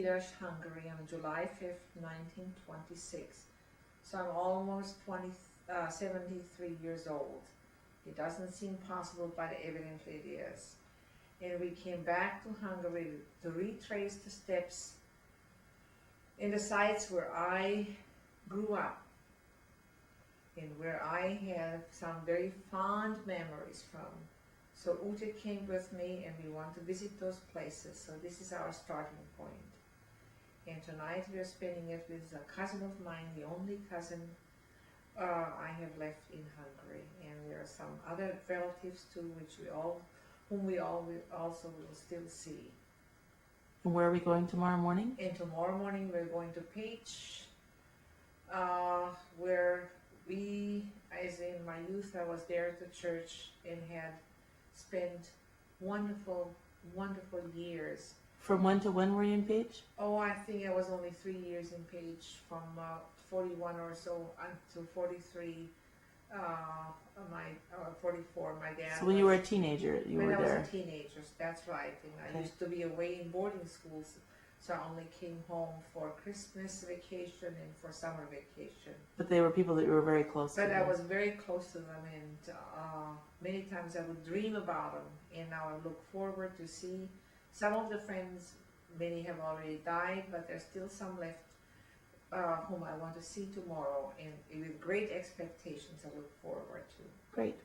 Budapest, Hungary on July 5th, 1926. So I'm almost 73 years old. It doesn't seem possible, but evidently it is. And we came back to Hungary to retrace the steps in the sites where I grew up and where I have some very fond memories from. So Ute came with me and we want to visit those places. So this is our starting point. And tonight we are spending it with a cousin of mine, the only cousin I have left in Hungary. And there are some other relatives too, whom we all also will still see. And where are we going tomorrow morning? And tomorrow morning we're going to Pécs, where we, as in my youth, I was there at the church and had spent wonderful, wonderful years. From when to when were you in Pécs? Oh, I think I was only 3 years in Pécs, from 41 or so until 43. 44, my dad. So when you were a teenager, you were there. When I was a teenager, that's right. And I used to be away in boarding schools, so I only came home for Christmas vacation and for summer vacation. But they were people that you were very close to. But I was very close to them, and many times I would dream about them, and now I look forward to see some of the friends. Many have already died, but there's still some left. Whom I want to see tomorrow, and with great expectations I look forward to. Great.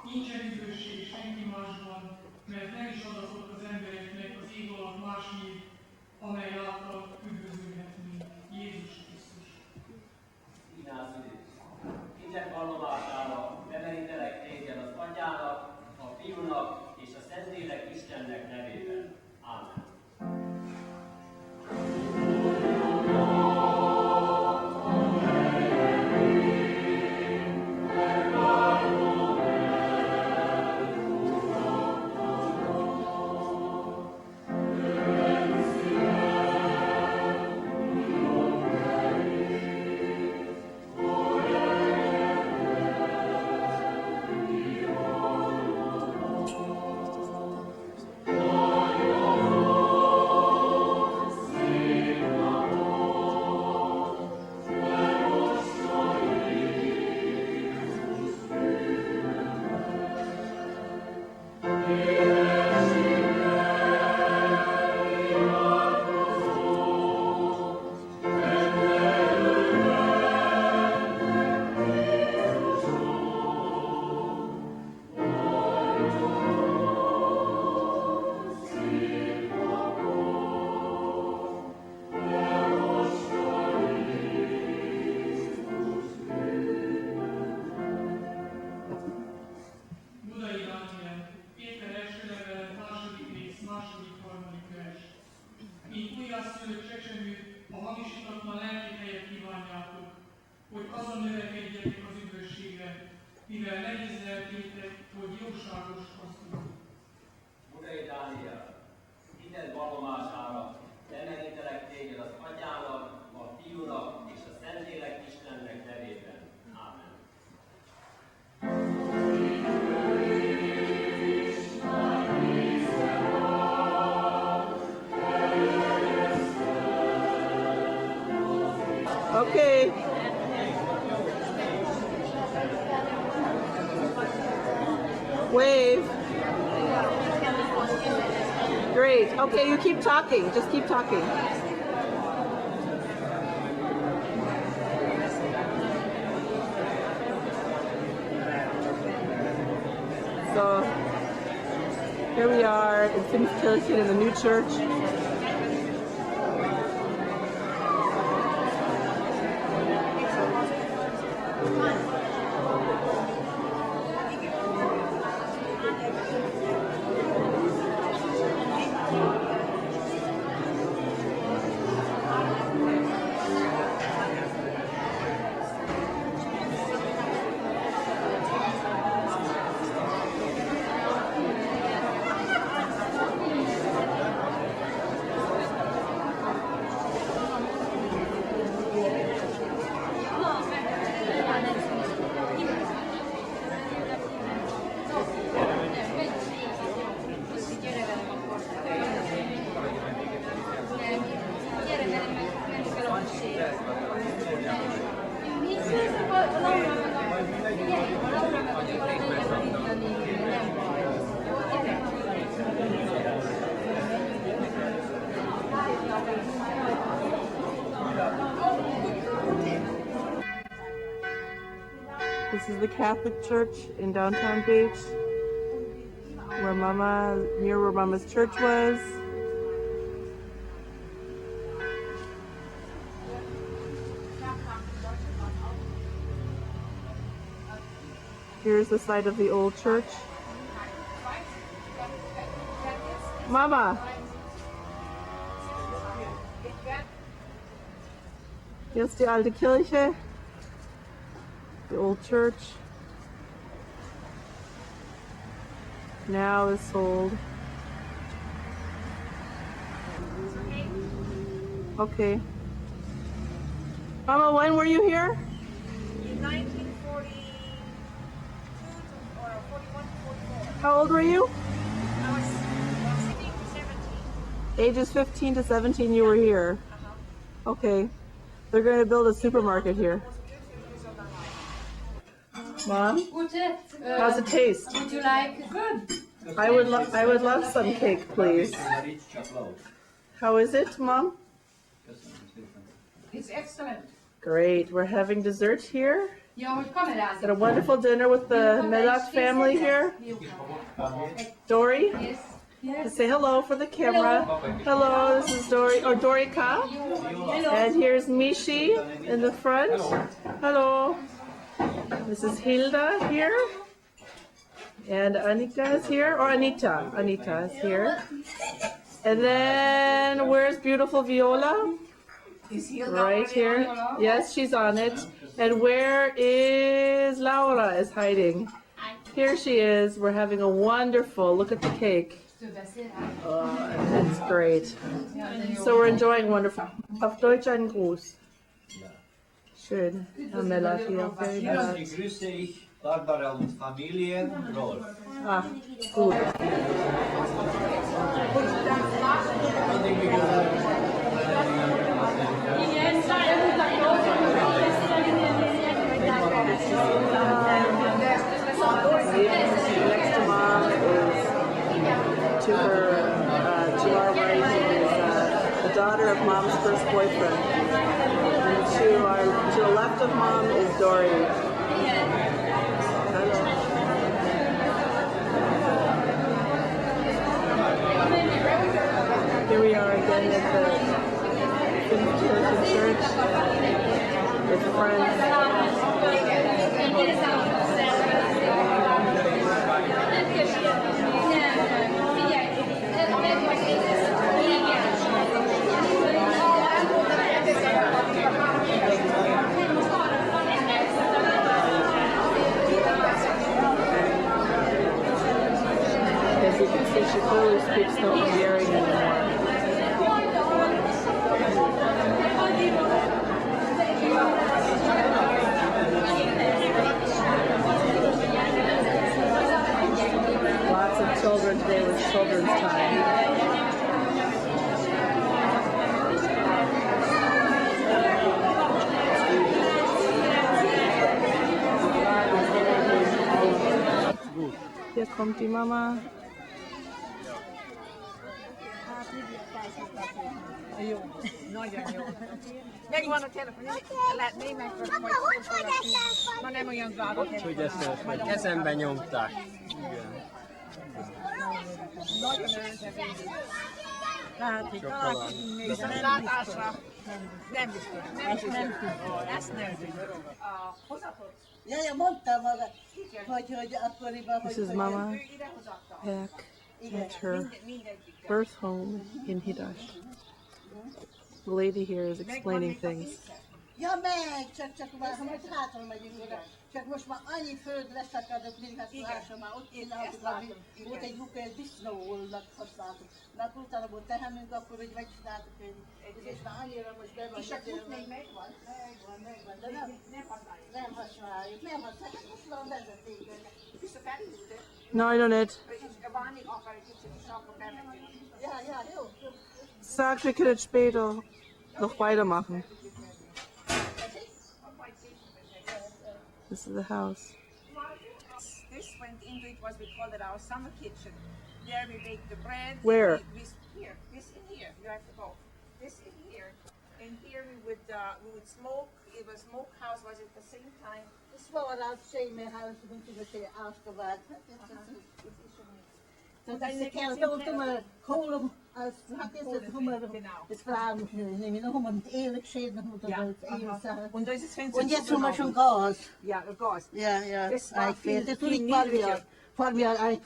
Nincsen üdvösség senki másban, mert nem is adatott az embereknek az ég alatt más név, amely által üdvözölhetünk, Jézus Krisztus. Inászüdés. Hitet vallomására bemerítelek téged az Atyának, a Fiúnak és a Szentlélek Istennek nevében. Ámen. Amen. Wave. Great. Okay, you keep talking. Just keep talking. So here we are in Finnskirchen in the new church. This is the Catholic Church in downtown Beach, near where Mama's church was. Here's the site of the old church. Mama! Hier ist die alte Kirche, the old church. Now is sold. Okay. Mama, when were you here? In 1942 or 41 to 44. How old were you? I was 16 to 17. Ages 15 to 17 you were here. Okay. They're going to build a supermarket here. Mom, how's it taste? Would you like? Good. I would love some cake, please. How is it, Mom? It's excellent. Great. We're having dessert here. Ja, hur kommer det Had a wonderful dinner with the Medak family here. Dory, Yes. say hello for the camera. Hello, this is Dory, or Dorika. And here's Mishi in the front. Hello. This is Hilda here. And Anita is here, or Anita. Anita is here. And then where's beautiful Viola? Right here. Yes, she's on it. And where is Laura is hiding? Here she is. We're having a wonderful, look at the cake. It's great. So we're enjoying wonderful. Auf Deutsch einen Gruß. Schön. Herr Mellert hier. Very nice. Grüße ich Barbara und Familie, Rolf. Ah, gut. Next to Mom is to our right is the daughter of Mom's first boyfriend. And to the left of Mom is Dory. Here we are again at the Finnskirchen Church with friends. As you can see, she clearly speaks no Hungarian anymore. Lots of children today was children's time. Hier kommt die Mama. Jó, nagyon jó. Megvan a telefon, lehet német, vagy ma nem olyan drága telefon. Kezembe nyomták. Nagyon örülök. Tehát, hogy találkozunk még viszontlátásra. Nem biztos, nem biztos. Ezt nem biztos. Hozatott? Ja, mondtam maga, hogy akkoriban, This hogy... is Mama Ő ide hozatta. back at her birth home in Hidas. The lady here is explaining things. Ja, meg, csak már, ha majd hátra megyünk oda. Csak most már annyi föld leszakadott, mindig hát lássam már, ott én volt egy luka, egy disznóolnak használtuk. Na akkor utána volt tehenünk, akkor hogy megcsináltuk és már annyira most be van. És a kút még megvan? Megvan, de nem használjuk. Nem használjuk, hát most van vezeték. Vissza felhívtad? No, I don't need. Várni akar egy kicsit, és akkor bemegyünk. Ja, jó. Sagt, wir können später noch weitermachen. This is the house. This went into it, was we called it our summer kitchen. There we bake the bread. Where? Here, this in here. You have to go. This in here, and here we would smoke. It was smokehouse. Was at the same time. This was our same house, we could say afterwards. Dat is de kerk ook maar kolen als wat is het hummer ist Fragen nehmen noch mal ehrlich schön noch mal ehrlich sagen Und das ist Fenster. und jetzt haben wir schon Gas Ja, Gas. ja Das war viel, das viel liegt niedriger. vor mir ein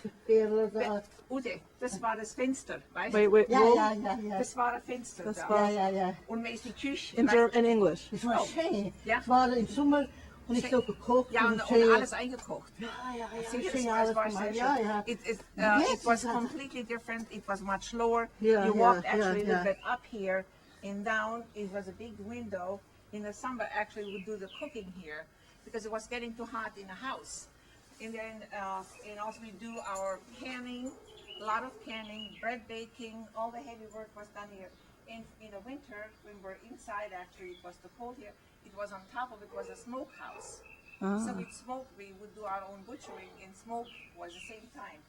Ute, das war das Fenster, weißt Wait, du? wait, wo? ja Das war ein Fenster Das da. war- ja Und man ist die Küche. In English. das war schön Ja. es war im Sommer und ich so gekocht Ja, und schön. alles eingekocht. ja See, schön it alles was gemacht sehr ja schön. ja It was completely different. It was much lower. Yeah, You walked yeah, actually yeah, a little bit up here and down. It was a big window. In the summer, actually, we would do the cooking here because it was getting too hot in the house. And then, and also we do our canning, a lot of canning, bread baking. All the heavy work was done here. In the winter, when we're inside, actually, it was too cold here. It was on top of it was a smokehouse. So with smoke, we would do our own butchering, and smoke was the same time.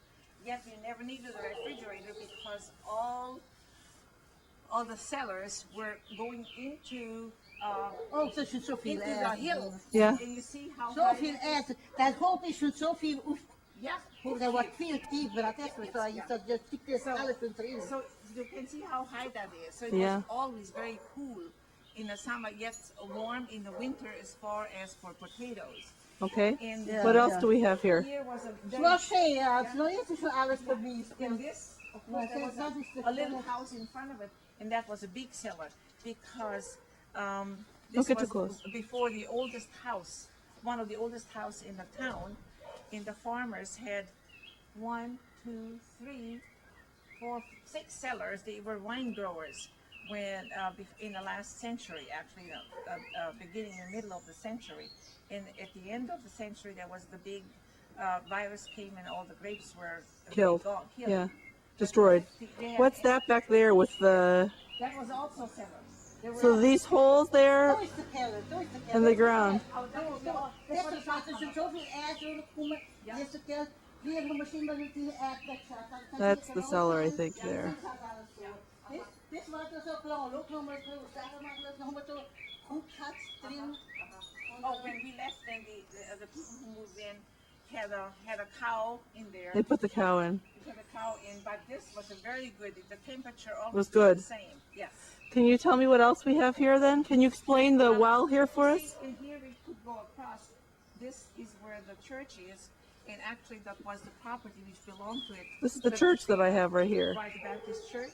Yet we never needed a refrigerator because all the cellars were going into oh das ist so viel into the hill. Ja. And you see how so high viel it- eten dat hoop is schon so viel Yeah. dat wordt veel tiefer dat is zo je dat je stikt alles erin So you can see how high that is. So it Yeah. was always very cool in the summer, yet warm in the winter as far as for potatoes. Okay. And What else do we have here? here was a Het was schön, ja. Het is nog niet zo alles verbiest. in this, of course, there was a little house in front of it, and that was a big cellar because this Don't get too was close. before the oldest house, one of the oldest house in the town, and the farmers had 1, 2, 3, 4, 6 cellars. They were wine growers when in the last century, actually, beginning in the middle of the century, and at the end of the century, there was the big virus came and all the grapes were Killed. gone, Yeah. Destroyed. They had- What's that back there with the... That was also cellars. There were So these holes there Zo is de kelder, zo is de kelder. in the ground. Net zo vaak als er zoveel ijs doorkomen, is de kelder. Weer een machine dat die ijs wegzet. That's the cellar, I think, there. Dit was dus ook lang, ook nog maar zo, zeggen maar dat nog maar zo goed gaat erin. Oh, when we left, then the people who moved in had a cow in there. They put the cow in. We had a cow in, but this was a very good. The temperature always Was good. the same. Yes. Can you tell me what else we have here then? Can you explain the well here for us? And here we could go across. This is where the church is, and actually that was the property which belonged to it. This is the church that I have right here. Right, the Baptist church.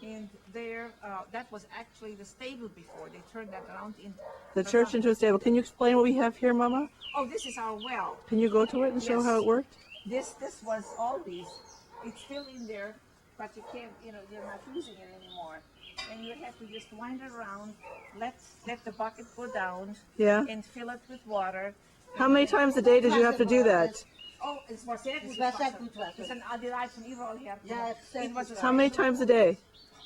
And there, that was actually the stable before. They turned that around in The church into a stable. Can you explain what we have here, Mama? Oh, this is our well. Can you go to it and show Yes. how it worked? This was always, it's still in there, but you can't, you're not using it anymore. And you have to just wind it around, let the bucket go down, Yeah. and fill it with water. How many times a day did you have to do that? Oh, het was sehr goed. was echt goed water. Het is een adelaide van overal her. Ja, het is It was a How many times a day?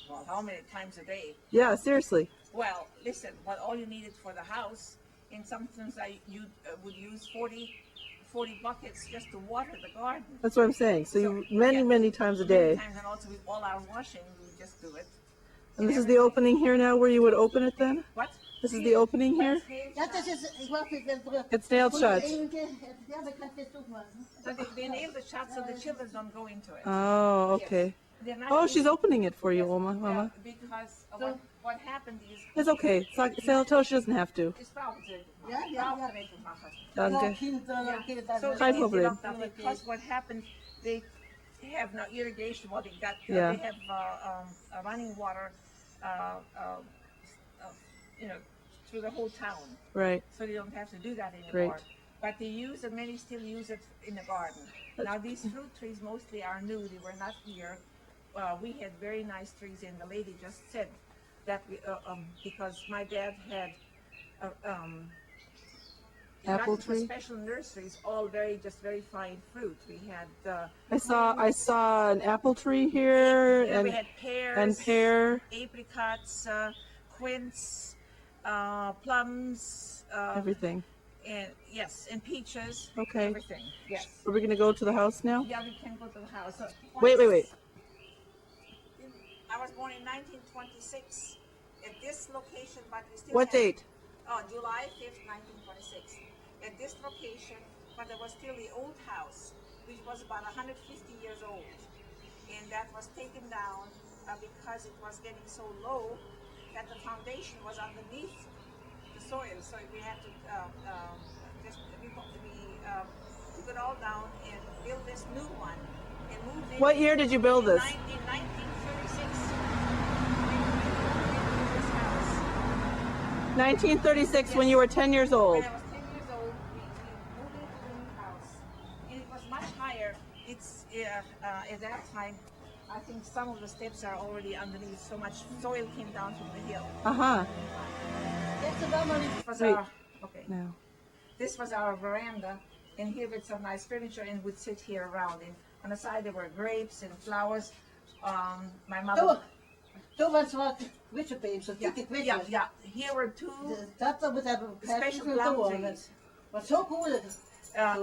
Well, how many times a day? Yeah, seriously. Well, listen, what all you needed for the house, and sometimes would use 40 40 buckets just to water the garden. That's what I'm saying. So you many times a day. Many times, and also with all our washing, we just do it. And this is the opening here now where you would open it then? What? This is the opening here? Ja, dat is, ik wacht even terug. It's nailed shut. Ja, dat kan je toch maken. So they nail the shut so the children don't go into it. Oh, okay. They're not Oh, used- she's opening it for you, Mama. Yeah, because what happened is... It's okay. Tell her she doesn't have to. Is vrouwen ze. Ja, ja, ja. Vrouwen maken. Danke. So Geen they probleem. locked up because what happened, they have no irrigation. What they got, Yeah. they have running water, you know, through the whole town. Right. So they don't have to do that anymore. Great. But they use it. Many still use it in the garden. Now these fruit trees mostly are new. They were not here. We had very nice trees, and the lady just said that we, because my dad had. Apple not for tree? special nurseries, all very fine fruit. We had I saw an apple tree here yeah, we and had pears and pear. apricots, quince, plums, Everything. and yes, and peaches. Okay. Everything. Yes. Are we gonna go to the house now? Yeah, we can go to the house. So Wait. I was born in 1926 at this location, but we still What have, date? Oh, July 5th, 1926. At this location, but there was still the old house, which was about 150 years old. And that was taken down because it was getting so low that the foundation was underneath the soil. So we had to we took it all down and build this new one. And moved in. What year did you build this? In 1936. We this house. 1936, when you were 10 years old. When I was 10 years old, we moved into the new house. And it was much higher. It's at that time, I think some of the steps are already underneath. So much soil came down from the hill. This was Wait. No. This was our veranda, and here with some nice furniture, and would sit here around. And on the side there were grapes and flowers. My mother. Toen was wat witte peens, dat dikke witte. Yeah. Here were two Dat moet hebben special plum trees. Wat zo cool is. Yeah,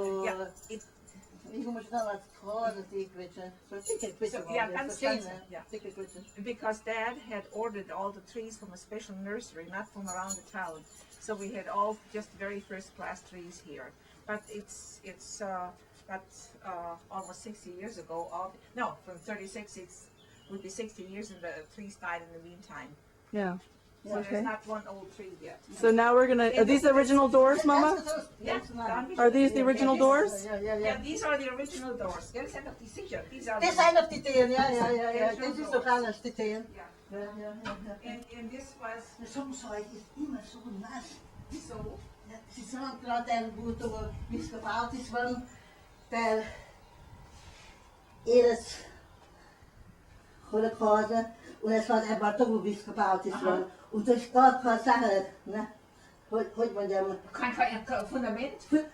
Ik moet snel wat groot, dat dikke witte. Zo dikke witte. Yeah, and steeds, yeah. Dikke witte. because Dad had ordered all the trees from a special nursery, not from around the town. So we had all just very first class trees here. But it's almost 60 years ago. From 36 would be 60 years, and the trees died in the meantime. Yeah. So Okay. there's not one old tree yet. So now we're gonna. Are these the original doors, Mama? Yeah, Are these the original doors? Yeah, these are the original doors. These are Dit zijn nog die teen, ja. Dit is toch alles die teen. Yeah. Ja. And this was Soms zou ik het immer zo naast. so. Het is zo'n groot en goed door bischop is van der eerst gelukkig und es war einfach so bischop is van. Und das dort kann sagen, ne? Heute mondjam. Kein Fundament.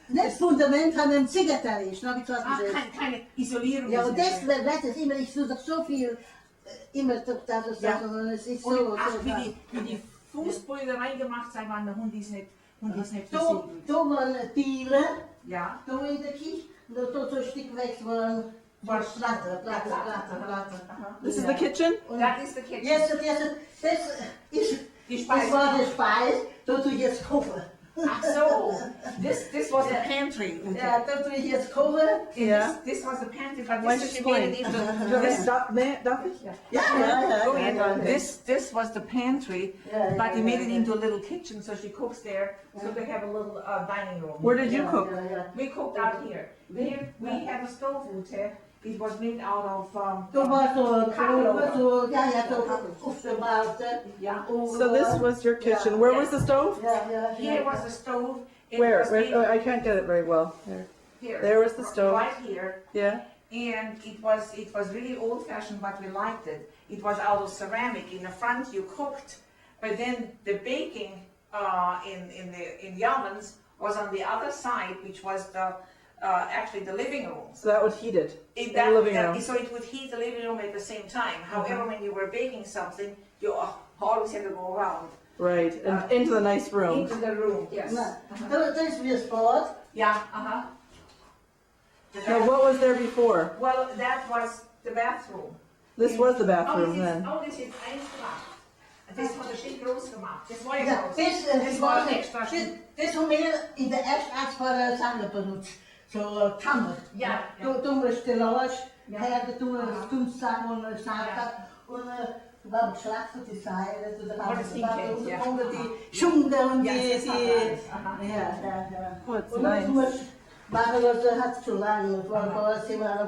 Das Fundament haben wir im Ziegerteil ist, habe ich was gesagt. Keine Isolierung. Ja, und das wird es immer, ich tue doch so viel, immer doch das und das, und es ist so. Und ach, wie die Fußböden reingemacht sein, waren der Hund ist nicht Toen waren pieren, Ja. toen in de kies, dat tot zo'n stuk weg van platten. This is the kitchen? That is the kitchen. Yes, das war der Speis, dat doe je jetzt kochen. Ach so, this was the pantry. Ja, dat doe je jetzt kochen. Yeah. This was the pantry, but Why this she she made it into this. Darf ich? Go ahead. This was the pantry, but he made it into a little kitchen, so she cooks there. So they have a little dining room. Where did you cook? We cooked out here. Here we had a stove here. It was made out of Toen was zo, ja, zo opgebouwd. yeah. So this was your kitchen. Where was the stove? Here was the stove. It Where? was made- Oh, I can't get it very well. There. Here. There was the stove. Right here. Yeah. And it was really old fashioned, but we liked it. It was out of ceramic. In the front you cooked, but then the baking in the ovens was on the other side, which was actually the living room. So that would heat it. In the living room. So it would heat the living room at the same time. However, when you were baking something, you always had to go around Right. And into the nice room. into the room. Yes. Dat is weer sport. Yeah. was there before? Well, that was the bathroom. This was the bathroom dit is, then. oh, dit is eindgemaakt. Het is van de shit groot gemaakt. Het is mooi Ja, groot. het is wel mooi. extra. Het is hoe meer in de echt voor zaken benutzt. Zo kamer. Ja. Toen we stilloos, Ja. toen we toen samen zaten. En we hebben slecht voor die zeilen. Toen konden die schoenen en die. Ja. Oh, it's nice. Maar dat had zo lang, we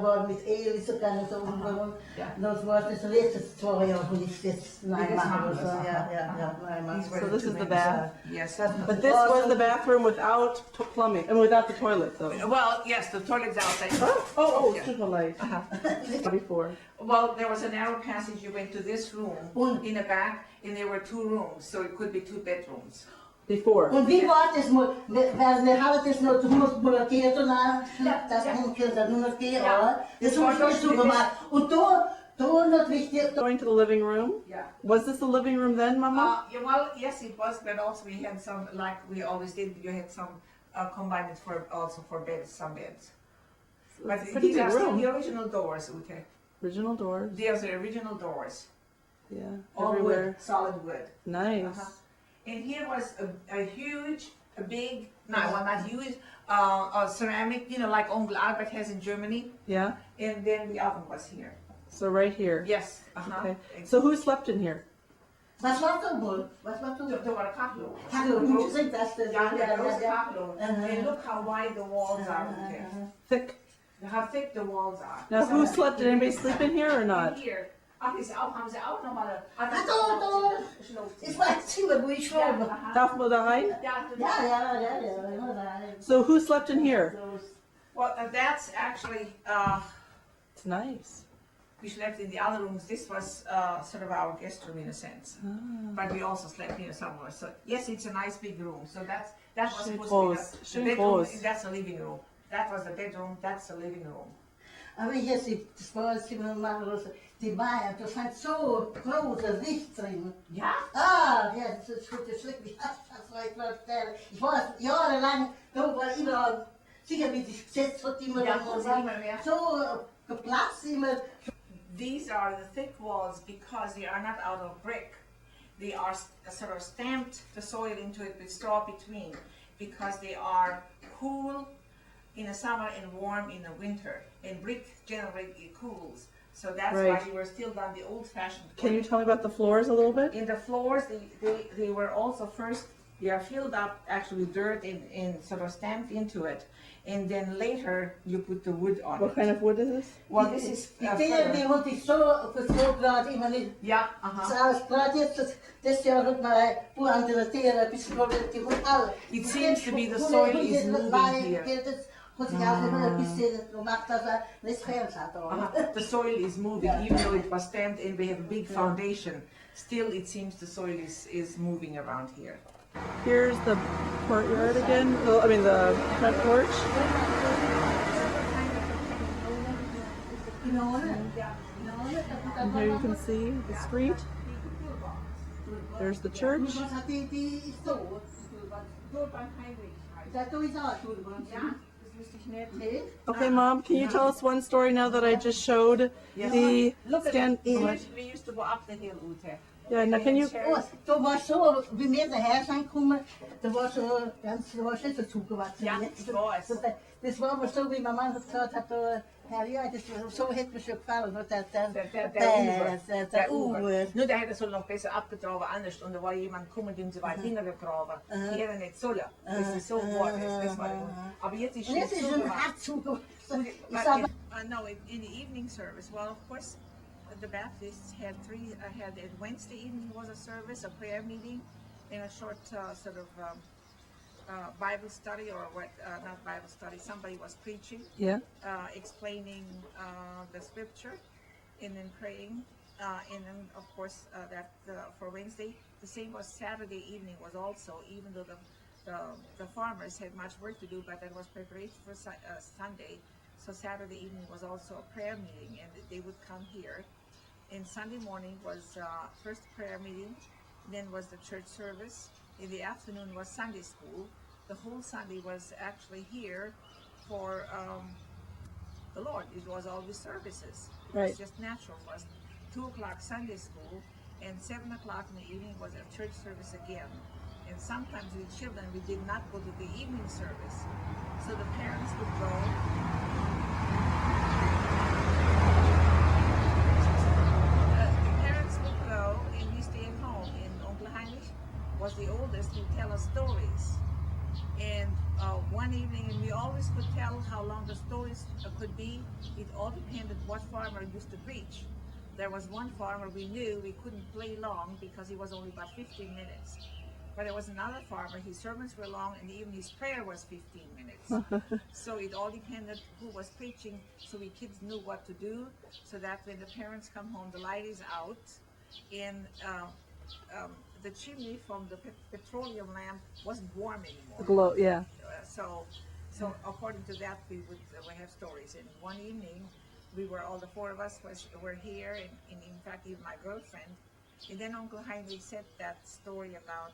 waren met Elis ook aan het overgaan. Dat was dus de laatste 2 jaar voor die steeds nijmaken. So this is the bath. Yes. But this was the bathroom without plumbing and without the toilet, though. Well, yes, the toilet's outside. Oh, Yeah. super light. Before. Well, there was a narrow passage. You went to this room in the back, and there were 2 rooms, so it could be 2 bedrooms. Before. Und wie war das mal, wir haben das noch 100 Monate danach, das 100 Kinder, 100 Jahre, das war schon so gemacht. Und da noch wichtig. Going to the living room. Yeah. Was this the living room then, Mama? Yeah, well, yes, it was, but also we had some, like we always did, you had some combined for also for beds, some beds. But It's a pretty these big are still room. the original doors, Ute. Original doors. These are the original doors, Yeah. all Everywhere. wood, solid wood. Nice. And here was a huge, a big, no, well, not huge, ceramic, you know, like Onkel Albert has in Germany. Yeah. And then the oven was here. So right here. Yes. Okay. So who slept in here? Was war das wohl? Was war das? There were a couple. Hallo, du sind das. Yeah, there was a couple. And look how wide the walls are. Okay. Thick. How thick the walls are. Now who slept? Did anybody sleep in here or not? Here. Ach, ist auch, haben sie auch nochmal Ich weiß nicht mehr, wo ich war. Darf man da rein? Ja. So who slept in here? Well, that's actually, It's nice. we slept in the other rooms. This was sort of our guest room in a sense. But we also slept here somewhere. So yes, it's a nice big room. So that was Schön supposed groß. to Schön be the bedroom. groß. That's the living room. That was the bedroom. That's the living room. Aber jetzt, das war jetzt immer mal, die Bayern, das sind so große Licht drin. Ja? Ah, ja, das ist schrecklich, das war ich verstehen. Ich war jahrelang, da war immer, sicher wie das Gesetz hat immer, Ja, immer, so geplatzt immer. These are the thick walls because they are not out of brick. They are sort of stamped the soil into it with straw between because they are cool in the summer and warm in the winter. And brick generally cools. So that's Right. why we were still done the old-fashioned way. Can you tell me about the floors a little bit? In the floors, they were also first, they are filled up actually with dirt and sort of stamped into it. And then later you put the wood on What it. kind of wood is this? Well, this is Die Dinge, die hat ich so gerade immer nicht. yeah, Als gerade jetzt, das Jahr hat man an der Tiere ein bisschen probiert, die hat alle. It seems to be the soil is moving here. Hat sich auch immer ein bisschen gemacht, dass nicht fehlt hat. The soil is moving, even though it was stamped and we have a big foundation. Still, it seems the soil is moving around here. Here's the courtyard again. I mean the front porch. And here you can see the street. There's the church. Was hat die so? Dat doe je zo, Nee? Okay, Mom, can you tell us one story now that I just showed the stand? We used to go up the hill, Ute. Yeah, now can you? Oh, da war so, wie wir daher sind gekommen, da war so ganz, da war schon so zugewachsen. Ja, Jetzt. ich weiß. Das war aber so, wie mein Mann hat gesagt hat, Herr, ja, das, so hätte mir schon gefallen. Der Uwe. Nur der hätte es noch besser abgetragen, anders. Und da war jemand gekommen, den so weit hingegraben. Die hätte nicht sollen. Das ist so geworden. Das war gut. Aber jetzt ist Und jetzt ist es schon hart zugewachsen. Ich But sag, no, in the evening service, well, of course, the Baptists had Wednesday evening was a service, a prayer meeting, and a short sort of Bible study, or what, not Bible study, somebody was preaching, Yeah. explaining the scripture, and then praying, and then, of course, for Wednesday. The same was Saturday evening was also, even though the farmers had much work to do, but that was preparation for Sunday. So Saturday evening was also a prayer meeting, and they would come here. And Sunday morning was first prayer meeting, then was the church service. In the afternoon was Sunday school. The whole Sunday was actually here for the Lord. It was always services. It Right. was just natural for us. 2 o'clock Sunday school, and 7 o'clock in the evening was a church service again. And sometimes with children, we did not go to the evening service. So the parents would go. The parents would go, and we stay at home. And Uncle Heinrich was the oldest, who tell us stories. And one evening, and we always could tell how long the stories could be. It all depended what farmer used to preach. There was one farmer we knew we couldn't play long because he was only about 15 minutes. But there was another farmer, his sermons were long, and even his prayer was 15 minutes. So it all depended who was preaching, so we kids knew what to do, so that when the parents come home, the light is out, and the chimney from the petroleum lamp wasn't warm anymore. The glow, yeah. So according to that, we would have stories. And one evening, we were all the 4 of us were here, and in fact, even my girlfriend. And then Uncle Heinrich said that story about,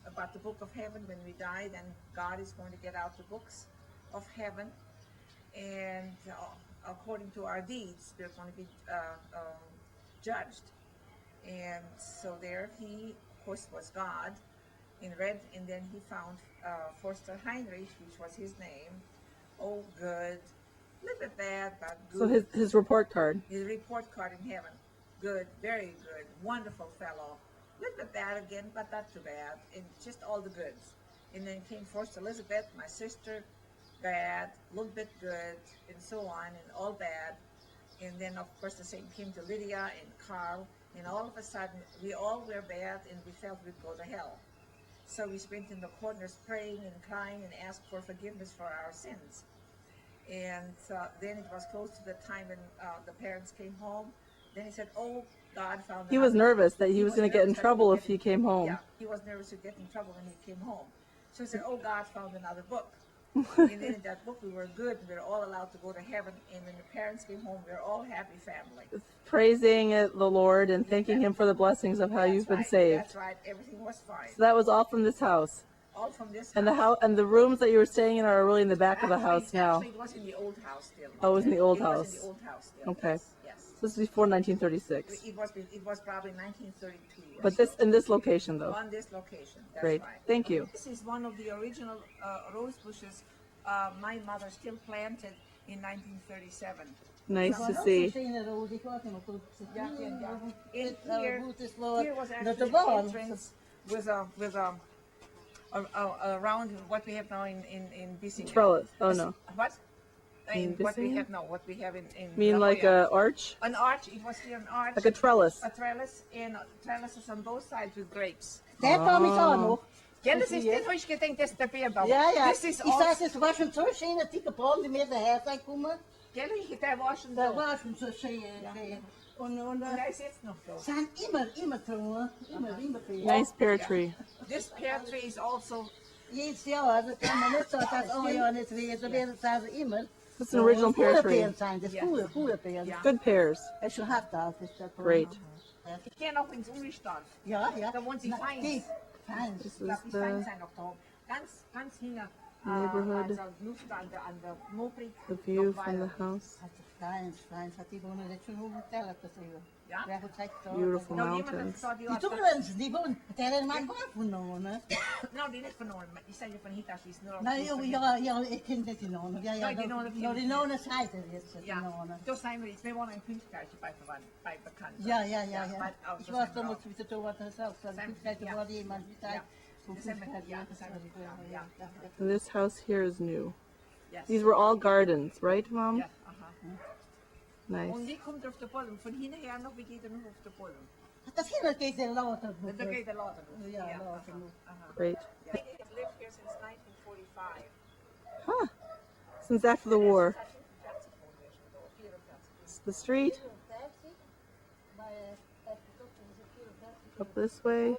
about the book of heaven when we die, then God is going to get out the books of heaven, and according to our deeds, we're going to be judged. And so there he, of course, was God in red, and then he found Forster Heinrich, which was his name. Oh, good. A little bit bad, but good. So his report card. His report card in heaven. Good, very good, wonderful fellow. A little bit bad again, but not too bad. And just all the goods. And then came first Elizabeth, my sister, bad, a little bit good, and so on, and all bad. And then, of course, the same came to Lydia and Carl. And all of a sudden, we all were bad, and we felt we'd go to hell. So we spent in the corners praying and crying and asked for forgiveness for our sins. And then it was close to the time when the parents came home. Then he said, oh, God found He was nervous that he was going to get in trouble if he came home. Yeah, he was nervous to get in trouble when he came home. So he said, oh, God found another book. And then in that book, we were good. We were all allowed to go to heaven. And when the parents came home, we were all happy family. Praising the Lord and thanking Him for the blessings of how you've been saved. That's right. Everything was fine. So that was all from this house. All from this And house. the rooms that you were staying in are really in the back of the house now. Actually, it was in the old house still. Oh, it was in the old It house. was in the old house still. Okay. Yes. So this is before 1936. It was probably 1932. But this in this location though. On this location. That's Great. right. Thank you. This is one of the original rose bushes my mother still planted in 1937. Nice to see. Yeah. And here was actually the entrance with around what we have now in Bissingen. Trellis. Oh no. What? In What we Bissingen? have now, what we have in Mean La like Jolla. a arch? An arch, it was here an arch. Like a trellis. A trellis, and trellises on both sides with grapes. Dat kwam ik aan nog. Ja, das ist das, was ich gedacht, das ist der Bärbaum. Ja, ja. Das ist Ik auch, zei, het was een zo schön, dat ik op de midden her zijn komen. gell, der war schon Dat so. was een zo schön. Und Und der ist jetzt noch so. zijn immer trouwen. Immer veel. Nice pear tree. This pear tree is also, Jedes jaar, dat kan maar net zo dat al jaar niet weer. Dan weer zijn ze immer. This is an original pear Goede tree. peren zijn, dus goede peren. Ja. Good pears. En zo hard dat is dat. Great. ich gehe noch ins Umstand. Ja, ja. Da wohnt sie fein. Kijk, fijn. This Ich glaube, is die Fein the sind noch da. Ganz hinter, neighborhood. also Luft an der Moprik. the view from the house. Fijn. Dat die wonen net zo goed vertellen. Ja? Ja, goed zegt zo. Beautiful Nou, niemand mountains. hat Die toerensen, die wonen. Het is helemaal goed genomen. Nou, die nicht verloren. Ich sage von Hitachi ist nur Nou, ja, ik ken dit genomen. Ja, die nonen nou, die nonen schijt er jetzt. Ja, da sind wir jetzt. Wir wohnen in Künstlerkirche bei Bekannten. Ja. Weit aus, Ik das was sind dan wir moet je toch wat zelf. Kijk, er wordt iemand die tijd. Das sind wir, ja, das sind wir ja. And this house here is new. Yes. These were all gardens, right, Mom? Ja, aha. Und Nice. wie kommt auf der Bodem? Von hinten her noch, wie geht er noch auf der Bodem? Dat is heel keer zijn later. Da geht er later noch. Ja, aha, later nog. aha. Great. Yeah. He's lived here since 1945. Huh. Since after the war. It's the street. Up this way.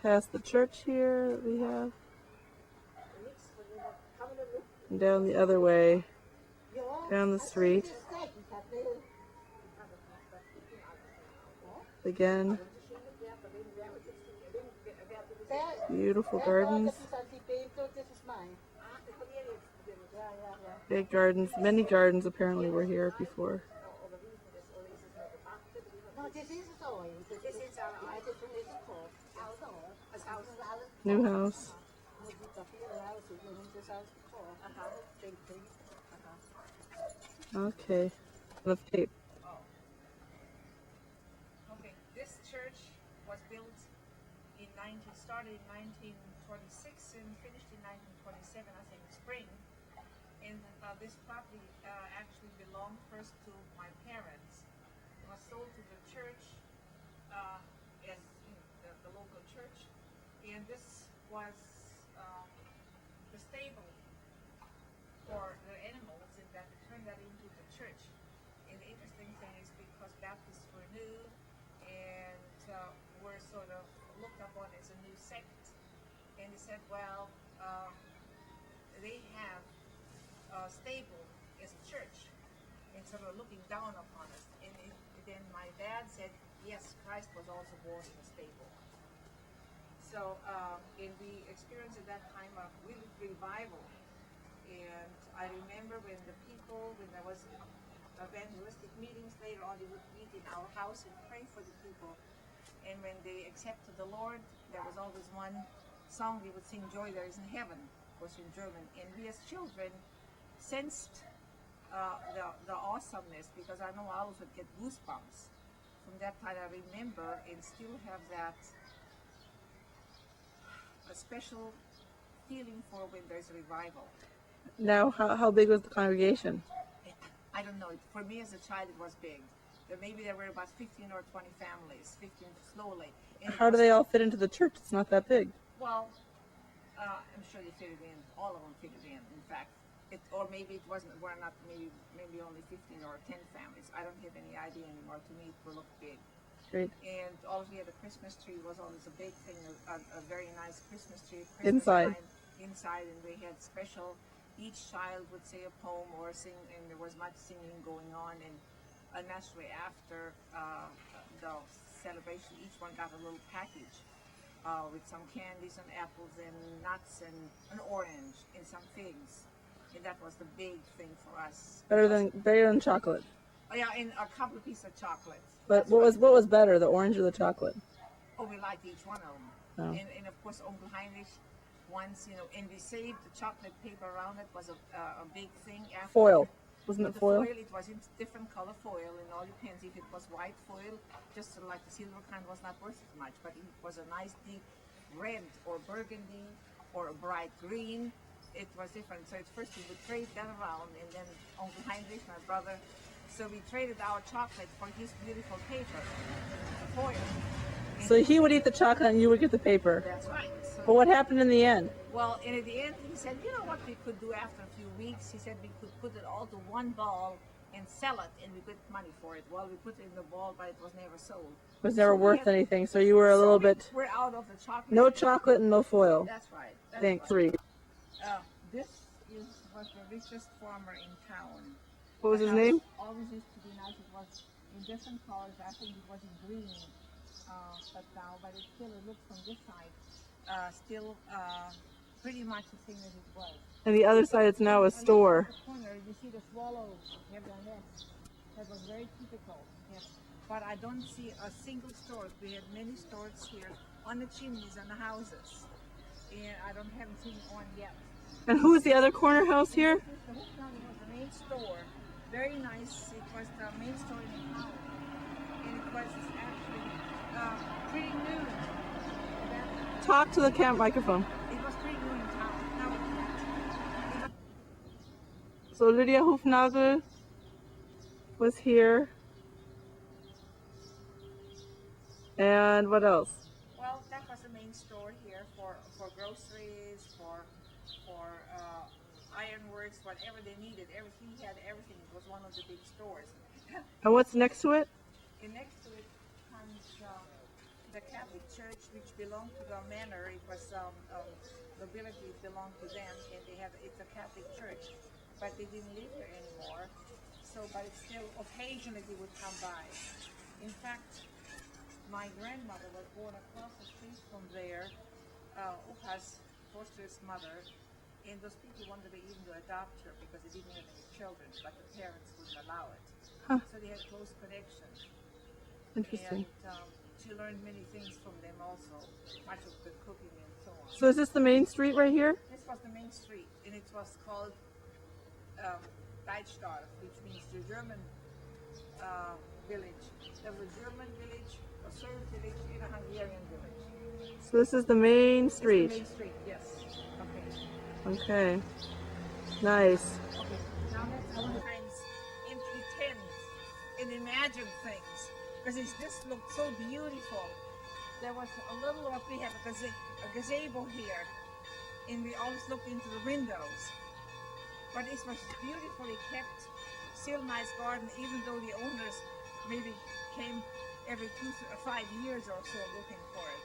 Past the church here that we have. And down the other way. Down the street. Again. Beautiful gardens. This is mine. Big gardens. Many gardens apparently were here before. No, this is oil. This is our oil. This is cool. New house. Okay. The tape. Okay, this church was built started in 1926 and finished in 1927, I think, spring. And this property actually belonged first to my parents. It was sold to the church, as the local church. And this was the stable for the animals, and that they turned that into the church. And the interesting thing is because Baptists were new and were sort of looked upon as a new sect, and they said, well, they have a stable as a church, and sort of looking down upon us. And then my dad said, yes, Christ was also born in a stable. So, and we experienced at that time a really revival. And I remember when there was evangelistic meetings later on, they would meet in our house and pray for the people. And when they accepted the Lord, there was always one song they would sing, Joy There Is in Heaven, was in German. And we as children sensed the awesomeness, because I know I always would get goosebumps. From that time I remember and still have that a special feeling for when there's a revival. Now, how big was the congregation? I don't know. For me as a child, it was big. Maybe there were about 15 or 20 families, 15 slowly. And How do they all fit into the church? It's not that big. Well, I'm sure they fitted in. All of them fitted in fact. Or maybe it wasn't, we're not, maybe only 15 or 10 families. I don't have any idea anymore. To me, it looked big. Great. And also, the Christmas tree was always a big thing, a very nice Christmas tree. Inside. Inside, and we had special, each child would say a poem or sing, and there was much singing going on. And naturally, after the celebration, each one got a little package with some candies and apples and nuts and an orange and some figs. And that was the big thing for us. Better than chocolate. Oh yeah, and a couple of pieces of chocolate. But what was better, the orange or the chocolate? Oh, we liked each one of them. Oh. And of course, Uncle Heinrich, once, and we saved the chocolate paper around it was a big thing. After Foil. Wasn't it the foil? It was in different color foil, and all depends if it was white foil, just sort of like the silver kind was not worth as much, but it was a nice deep red or burgundy or a bright green. It was different. So at first we would trade that around, and then Uncle Heinrich, my brother, so we traded our chocolate for his beautiful paper, foil. So he would eat the chocolate and you would get the paper. That's right. So But what happened in the end? well, and at the end, he said, you know what we could do after a few weeks? He said we could put it all to one ball and sell it, and we get money for it. Well, we put it in the ball, but it was never sold. It was never So we worth had- anything, so you were a little bit... We're out of the chocolate. No chocolate and no foil. That's right. That's Thank right. three. This was the richest farmer in town. What was his The house name? Always used to be nice. It was in different colors. I think it was in green, but it still, it looks from this side, still pretty much the same as it was. And the other side, it's now a store. On the corner, you see the swallows have their nest. That was very typical. Yes. But I don't see a single store. We had many stores here on the chimneys and the houses, and haven't seen one yet. And who's the other corner house here? The Hook Town was the main store. Very nice. It was the main store in the town. And it was actually pretty new. Talk to the microphone. It was pretty new in town. Now So Lydia Hufnagel was here. And what else? well, that was the main store here for groceries, for ironworks, whatever they needed. Everything, he had everything. It was one of the big stores. And what's next to it? And next to it comes the Catholic Church, which belonged to the manor. It was the village belonged to them, and it's a Catholic church, but they didn't live here anymore. So, but it's still occasionally they would come by. In fact, my grandmother was born across the street from there, Upa's foster's mother, and those people wanted to even to adopt her because they didn't have any children, but the parents wouldn't allow it. Huh. So they had close connection. Interesting. And she learned many things from them also, much of the cooking and so on. So is this the main street right here? This was the main street, and it was called Deutschdorf, which means the German village. There was a German village, a Serb village, and a Hungarian village. So this is the main It's street. the main street, yes. Okay. Okay. Nice. Okay. Now let's sometimes empty tents and imagine things, because this looked so beautiful. There was a little what we have a gazebo here, and we always looked into the windows. But it was beautifully kept, still nice garden, even though the owners maybe came every 5 years or so looking for it.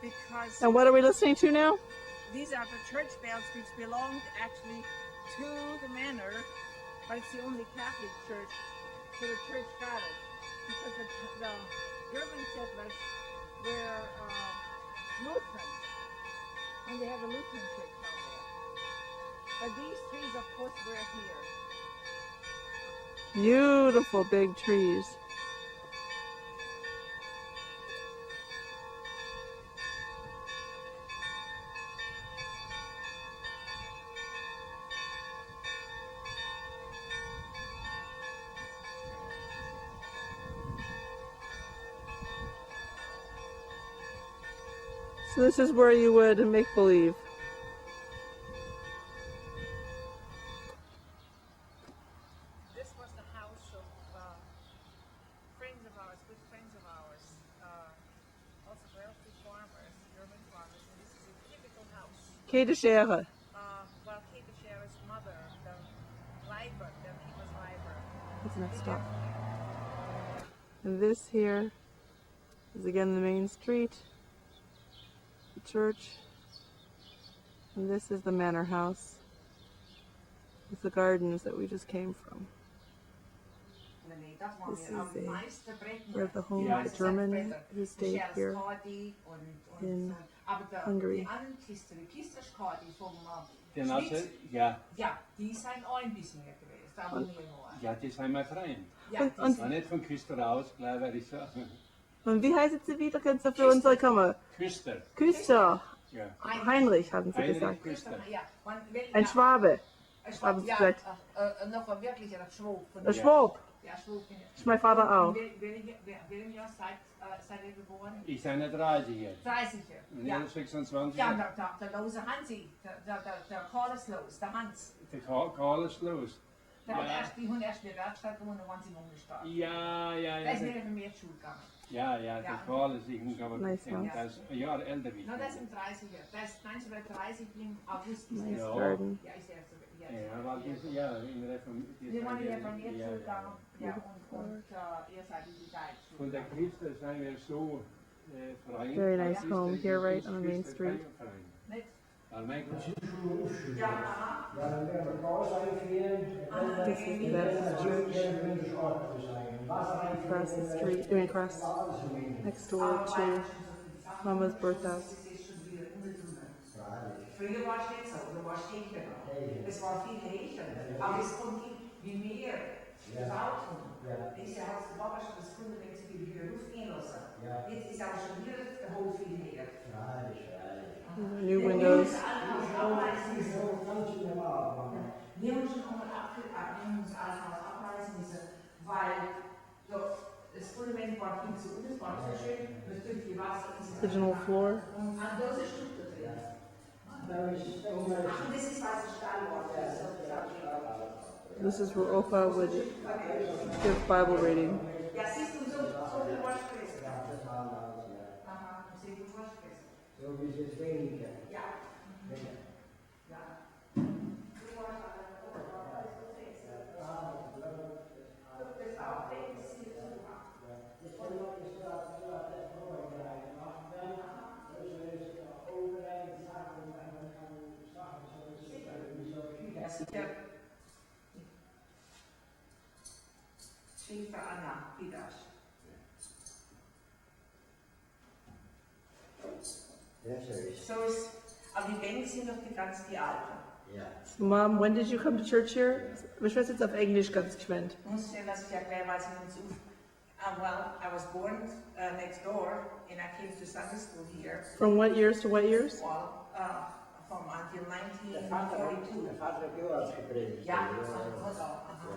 Because And what are we listening to now? these are the church bells which belonged actually to the manor, but it's the only Catholic church, so the church got it. Because the German settlers were Lutheran, and they have a Lutheran church down there. But these trees, of course, were here. Beautiful big trees. So this is where you would make believe. This was the house of friends of ours, good friends of ours, also wealthy farmers, German farmers, and this is a typical house. Kate Schere. Well, Kate Schere's mother, the Leiber, then he was Leiber. That's messed up. And this here is again the main street, the church, and this is the manor house with the gardens that we just came from. This is where the home of the German who stayed here in Hungary. Den also, ja, Ja, die zijn auch ein bisschen mehr gewesen. Da wo wir waren. ja, die sind wir freien. Ja, Und- die War nicht von Küster aus, gleich werde ich sagen. Und wie heißt sie wieder? Kannst du für unsere Kammer? Küster, Küster. ja. Heinrich haben sie Heinrich gesagt. Küster. Ja, Ein Schwabe. haben sie ja, gesagt. noch ein wirklicher Schwab. Ein Schwab. Ja, Schwab. Das ist mein Vater auch. Welchem Jahr seid ihr geboren? Ich bin nicht 30 jetzt. 30. Und Ja. ich 26. Ja, der lose Hansi, der Carlos los, der Hans. Der Karl ist los. Die haben Ja. erst in der Werkstatt gewohnt und waren sie umgestartet. Ja, ja, Der ja. ist nicht in die Schule gegangen. Ja, ja, der Ja. Karl ist, ich muss aber Nice denken, house. der ist ein Jahr älter wie ich. No, der ist im 30er. Der ist 1930 im August. Nice Ja. garden. Ja, ist er jetzt. Ja, aber das, ja, in der Wir waren ja von mir ja, zugegangen. ja. Ja, und ihr seid in die Deutsche. Von der Küste sind wir so frei. Very nice home here, right on the main street. Nicht? Weil mein Ja, aha. This is the Baptist church across the street, I mean across next door to Mama's birthhouse. Früher war es nicht so, du warst Häkchen. Es war viel Häkchen, aber es kommt wie mehr gebaut worden. Dieses Jahr hat der Papa schon das Fundament zu viel höher aufgehen lassen. Jetzt ist aber schon wieder der Hof viel höher. New windows. Wir haben schon einmal das alte Haus abreißen müssen, weil das Fundament war viel zu unten, es war nicht so schön, das durch die Wasser ist. Original floor. Und an diese Stück da drin. Ach, und das ist weißer Stahl geworden. This is where Opa would give Bible reading. Ja, siehst du, so viel Waschfräse. Aha, so viel Waschfräse. So wie es jetzt weniger. Ja. Weniger. Ja. Du warst aber das auch, das ist hier so gemacht. Jetzt können wir so das vorbereiten. Machen dann, also overeind Sachen und dann kann Sachen so Ja, sicher. Schäfer Anna, Pidasch. So ist, aber die Bänke sind doch die alten. Mom, when did you come to church here? Ich weiß jetzt auf Englisch ganz geschwind. Ich muss dir das erklären, weil sie uns well, I was born next door and I came to Sunday school here. From what years to what years? Well, from until Der Vater 1942. hat Georg gepredigt. Yeah.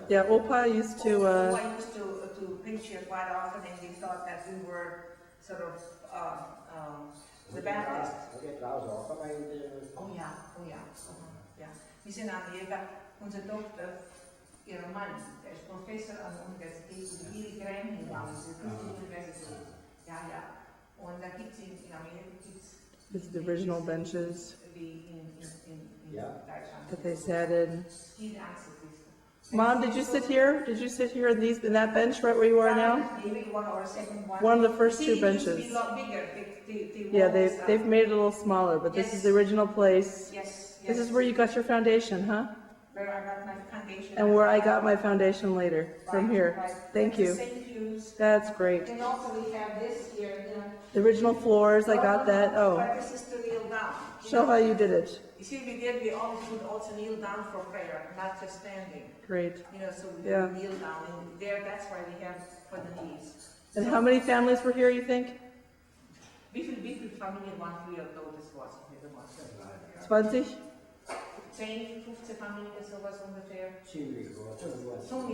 Yeah, Opa used to, I used to preach here quite often, and they thought that we were sort of the Baptists. Oké, trouwens ook, maar Oh ja. Ja. Wir sind Amerika, unsere Tochter, ihr Mann, der ist Professor an der Universität, und die Graham gegangen, die Universität. Ja. Und da gibt es in Amerika, this is the original benches wie in Deutschland. that they sat in. Die Einzelkiste. Mom, did you sit here? Did you sit here in that bench right where you are now? Maybe one or second one. One of the first See, two it used to be benches. a lot bigger. Yeah, they've made it a little smaller, but this is the original place. Yes. This is where you got your foundation, huh? Where I got my foundation. And where I got my foundation later, from here. Right. Thank The you. same pews. That's great. And also we have this here, The original floors, I got that. Oh, But this is to kneel down. show how you did it. You see, we always would also kneel down for prayer, not just standing. Great. So we Yeah. kneel down, and there, that's why we have for the knees. And how many families were here, you think? Wie viele Familien waren früher tot, das weiß ich nicht einmal. 20? 10, 15 Familien, sowas ungefähr. ziemlich groß. So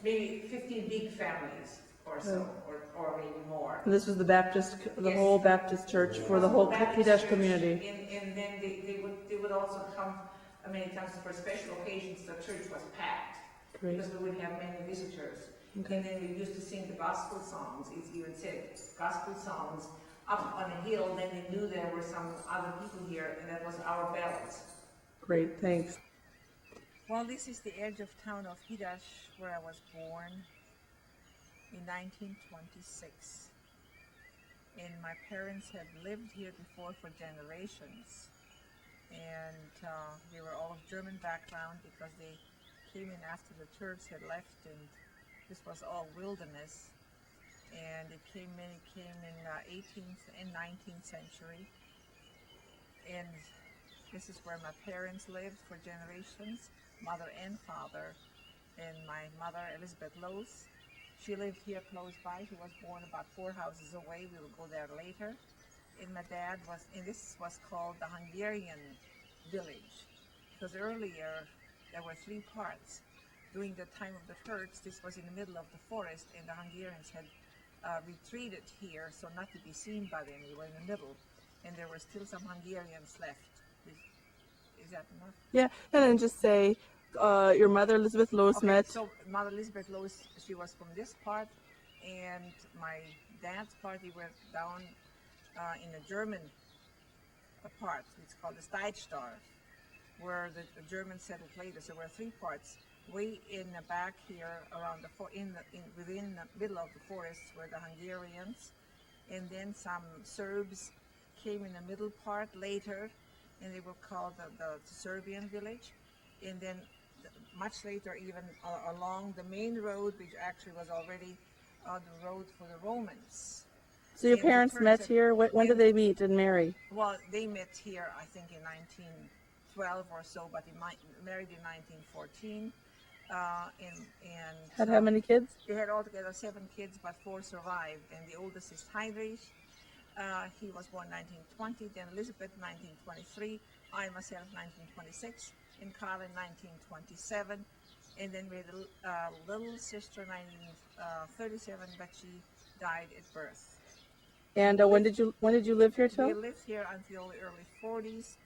maybe 15 big families or so, or maybe more. And this was the Baptist, the Yes. whole Baptist church for the whole Baptist Kidash church, community. And then they would also come many times for special occasions. The church was packed Great. because we would have many visitors. Okay. And then we used to sing the gospel songs. It's even said gospel songs up on a hill. Then they knew there were some other people here, and that was our bells. Great, thanks. Well, this is the edge of town of Hidash, where I was born in 1926. And my parents had lived here before for generations. And they were all of German background because they came in after the Turks had left, and this was all wilderness. And many came in 18th and 19th century. And this is where my parents lived for generations, mother and father. And my mother, Elizabeth Lose, she lived here close by. She was born about 4 houses away. We will go there later. And my dad and this was called the Hungarian village, because earlier there were 3 parts. During the time of the Turks, this was in the middle of the forest, and the Hungarians had retreated here, so not to be seen by them. We were in the middle, and there were still some Hungarians left. Is that enough? Yeah, and then just say, your mother, Elizabeth Lose, Okay, met. so Mother Elizabeth Lose, she was from this part, and my dad's party were down in the German part. It's called the Steigstar, where the Germans settled later. So there were 3 parts. Way in the back here, around within the middle of the forest, were the Hungarians, and then some Serbs came in the middle part later, and they were called the Serbian village. And then much later, even along the main road, which actually was already the road for the Romans. So your And the parents met Turks here? When did they meet and marry? Well, they met here, I think, in 1912 or so, but they married in 1914. Had how many kids? They had altogether 7 kids, but 4 survived. And the oldest is Heinrich. He was born 1920, then Elizabeth 1923, I myself 1926, and Carl in 1927. And then we had a little sister 1937, but she died at birth. And when did you live here till? We lived here until the early 40s.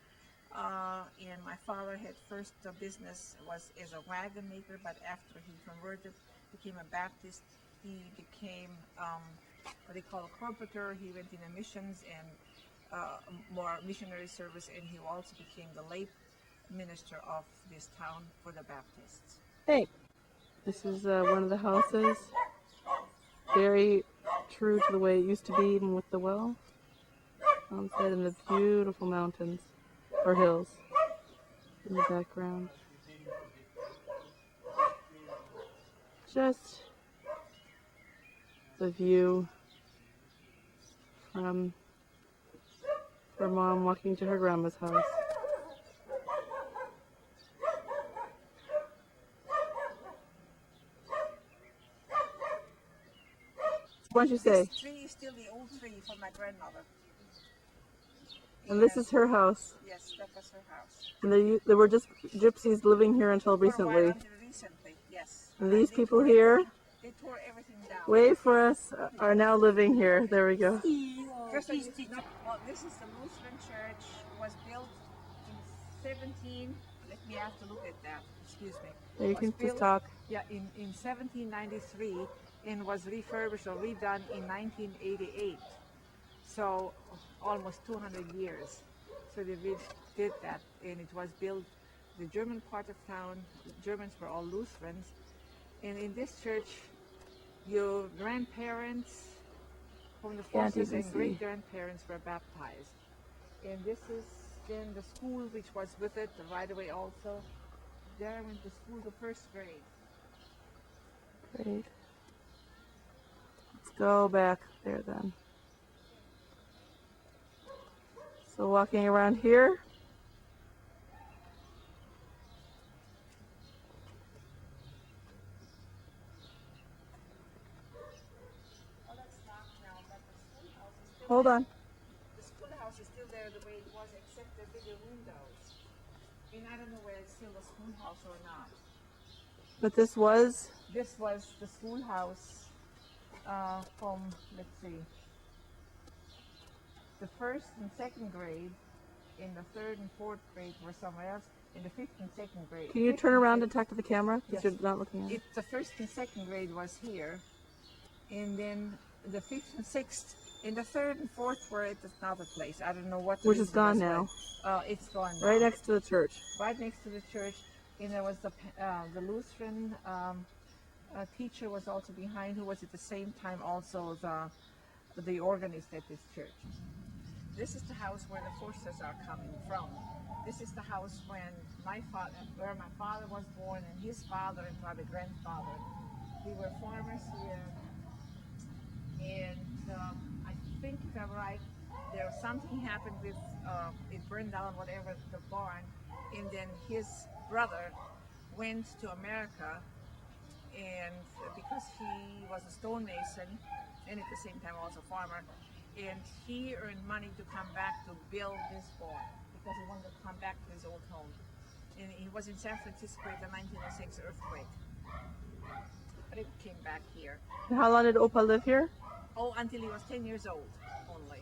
And my father had first business was as a wagon maker, but after he converted, became a Baptist, he became what they call a corporator. He went in the missions and more missionary service, and he also became the lay minister of this town for the Baptists. Hey, this is one of the houses. Very true to the way it used to be, even with the well. Outside in the beautiful mountains. Or hills in the background. Just the view from Her mom walking to her grandma's house. What did you say? This tree is still the old tree from my grandmother. And this is her house. Yes, that was her house. And there were just gypsies living here until For a while, recently. until recently, yes. And these They people tore here, everything- They tore everything down. wait for us, are now living here. There we go. Just so you know, well, this is the Lutheran church. Was built in 17. Let me have to look at that. Excuse me. You Was can just built- talk. Yeah, in 1793 and was refurbished or redone in 1988. So almost 200 years. So they did that, and it was built. The German part of town. Germans were all Lutherans, and in this church, your grandparents from the Can't forces even and see. great grandparents were baptized. And this is then the school which was with it right away also. There I went to school the first grade. Great. Let's go back there then. So walking around here. Oh, that's locked now, but the schoolhouse is still Hold there. on. The schoolhouse is still there the way it was, except the bigger windows. And I don't know whether it's still the schoolhouse or not. But this was, This was the schoolhouse from, let's see, the first and second grade. In the third and fourth grade were somewhere else. In the fifth and second grade. can you fifth turn and around sixth- and talk to the camera? Because Yes. you're not looking at it. The first and second grade was here, and then the fifth and sixth, and the third and fourth were at another place. I don't know what. the Which is reason gone was now. why. It's gone now. Right next to the church. Right next to the church, and there was the Lutheran teacher was also behind, who was at the same time also the organist at this church. This is the house where the Forsters are coming from. This is the house where my father was born, and his father and probably grandfather. We were farmers here, and I think if I'm right, there was something happened with it burned down whatever the barn, and then his brother went to America, and because he was a stonemason and at the same time also a farmer, and he earned money to come back to build this barn because he wanted to come back to his old home. And he was in San Francisco at the 1906 earthquake, but it came back here. And how long did Opa live here? Oh, until he was 10 years old only.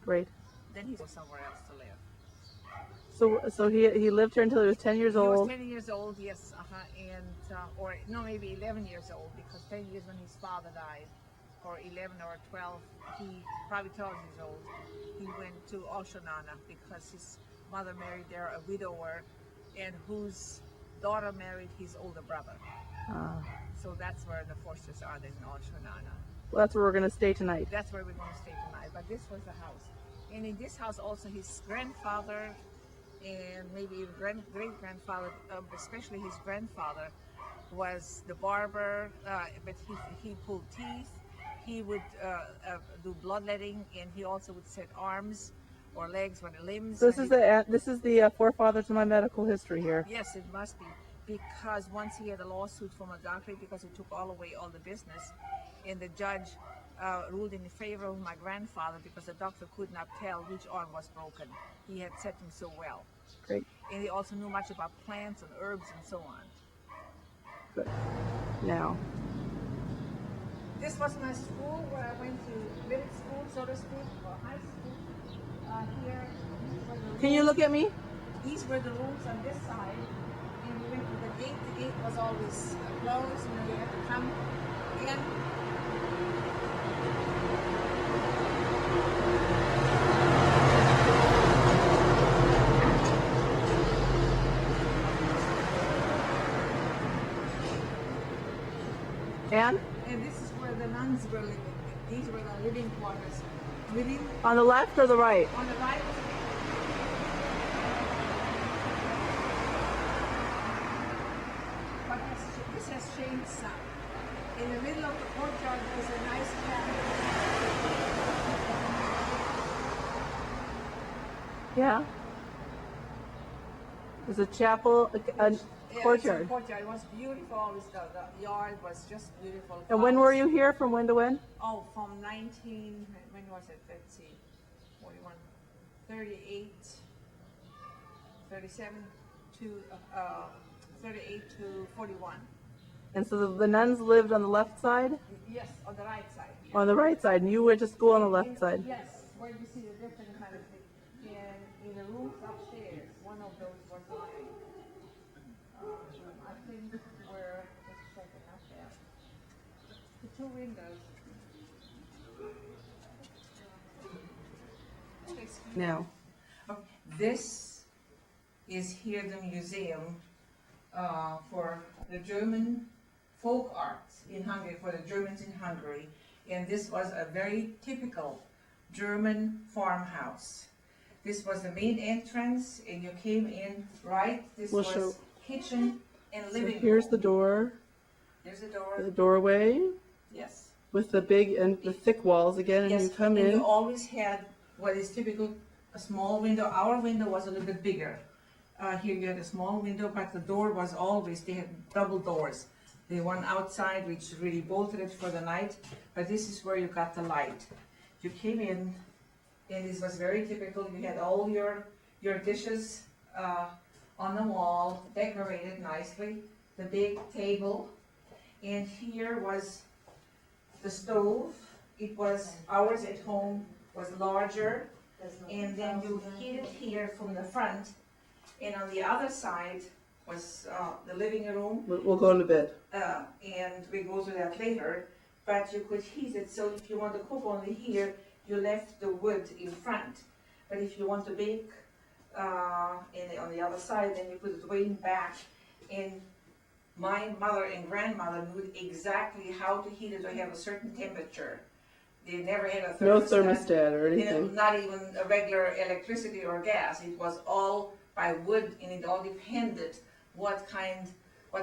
Great. Then he was somewhere else to live. So he lived here until he was 10 years He was old. 10 years old, yes, and or no, maybe 11 years old, because 10 years when his father died, or 11 or 12, he probably 12 years old. He went to Oshonana because his mother married there a widower, and whose daughter married his older brother. So that's where the Forsters are, then in Oshonana. Well, that's where we're going to stay tonight. That's where we're going to stay tonight. But this was the house, and in this house also his grandfather and maybe even great grandfather, especially his grandfather, was the barber. But he pulled teeth. He would do bloodletting, and he also would set arms or legs or limbs. So this is the forefather to my medical history here. Yes, it must be, because once he had a lawsuit from a doctor because he took all the business, and the judge ruled in favor of my grandfather because the doctor could not tell which arm was broken. He had set him so well. Great. And he also knew much about plants and herbs and so on. Good. Now, This was my school where I went to middle school, so to speak, or high school. Here, can you look at me? these were the rooms on this side, and we went to the gate. The gate was always closed, you had to come in. And And this is where the nuns were living. These were the living quarters. Within, on the left or the right? on the right, but this has changed some. In the middle of the courtyard, there's a nice cabin. Yeah. There's a chapel, a courtyard. Courtyard. It was beautiful. Always the yard was just beautiful. And when were you here? From when to when? Oh, from 19. When was it? Let's see. 41, 38, 37 to 38 to 41. And so the nuns lived on the left side? Yes, on the right side. On the right side, and you went to school on the left side? Yes, where you see the different kind of thing. In the rooms upstairs, one of those was mine. I think where, let's check it out there. The two windows. Now. This is here the museum for the German folk arts in Hungary, for the Germans in Hungary. And this was a very typical German farmhouse. This was the main entrance, and you came in right. This We'll was show. kitchen and So living here's room. the door, There's the door. the doorway Yes. with the big and the thick walls again, and Yes, you come and in. you always had what is typical, a small window. Our window was a little bit bigger. Here you had a small window, but the door was always, they had double doors. The one outside, which really bolted it for the night, but this is where you got the light. You came in, and this was very typical. You had all your dishes on the wall, decorated nicely, the big table, and here was the stove. It was, ours at home was larger, and then you heated here from the front, and on the other side was the living room, We'll go to bed. and we go to that later, but you could heat it, so if you want to cook only here, you left the wood in front. But if you want to bake on the other side, then you put it way back. And my mother and grandmother knew exactly how to heat it to have a certain temperature. They never had a thermostat. No thermostat or anything. Not even a regular electricity or gas. It was all by wood, and it all depended what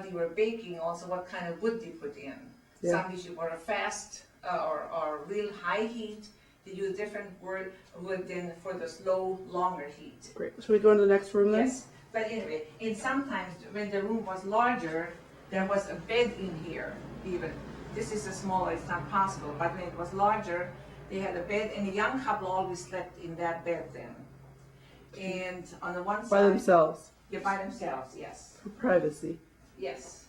you were baking, also what kind of wood they put in. Yeah. Some dishes were a fast or real high heat. They use different wood than for the slow, longer heat. Great. Should we go into the next room then? Yes, but anyway, and sometimes when the room was larger, there was a bed in here even. This is a smaller, it's not possible, but when it was larger, they had a bed, and a young couple always slept in that bed then. And on the one side. By themselves, Yeah, by themselves, yes, for privacy. yes.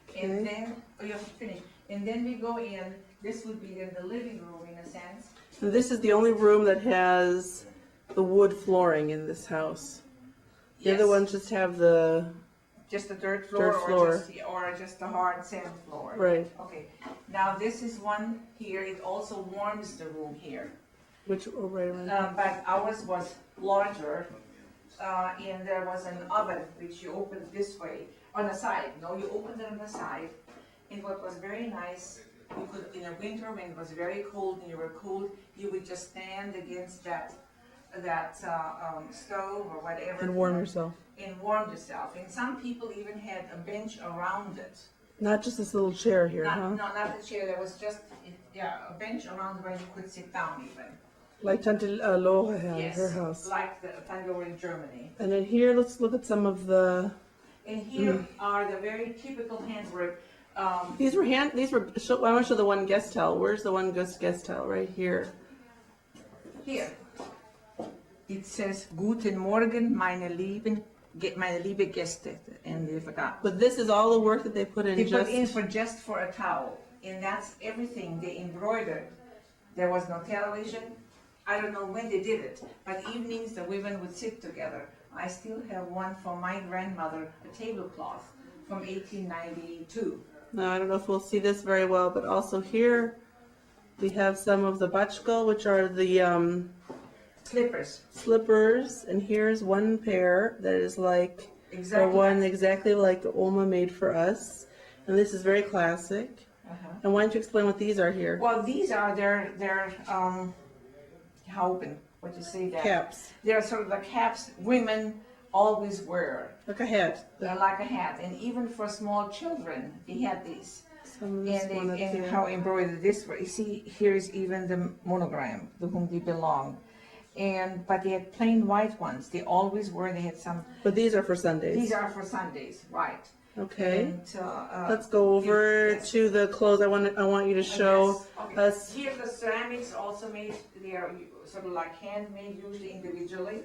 Okay. And then, you have to finish, and then we go in, this would be in the living room in a sense. And this is the only room that has the wood flooring in this house. The other Yes. ones just have the, Just a dirt floor, Dirt floor. or just a hard sand floor? right, Okay, now this is one here, it also warms the room here. which, oh, right around. But ours was larger, and there was an oven which you opened this way, on the side, no, you opened it on the side. And what was very nice, you could, in the winter when it was very cold and you were cold, you would just stand against that stove or whatever. And warm yourself. And warm yourself, and some people even had a bench around it. Not just this little chair here, huh? Not the chair, there was just, a bench around where you could sit down even. Like Tante Laura had at Yes, her house. like the Hungary in Germany. And then here, let's look at some of the, And here are the very typical handwork. why don't you show the one guest towel? Where's the one guest towel? Right here. Here. It says, Guten Morgen, meine liebe Gäste. And they forgot. But this is all the work that they put in They put in just, just for a towel. And that's everything they embroidered. There was no television. I don't know when they did it, but evenings the women would sit together. I still have one from my grandmother, a tablecloth from 1892. no, I don't know if we'll see this very well, but also here, we have some of the bachko, which are the Slippers. slippers, and here's one pair that is like, or Exactly. one exactly like the Oma made for us. And this is very classic. And why don't you explain what these are here? Well, these are their Hauben, what you say that? Caps, They're sort of the caps women always wear. like a hat. They're like a hat, and even for small children, they had these. Some of this one up And here. how embroidered this way. You see, here is even the monogram, to whom they belong. but they had plain white ones. They always were. They had some. But these are for Sundays. These are for Sundays, right? Okay. And, let's go over yes. to the clothes. I want you to show yes. Okay. us. Here the ceramics also made. They are sort of like handmade, usually individually.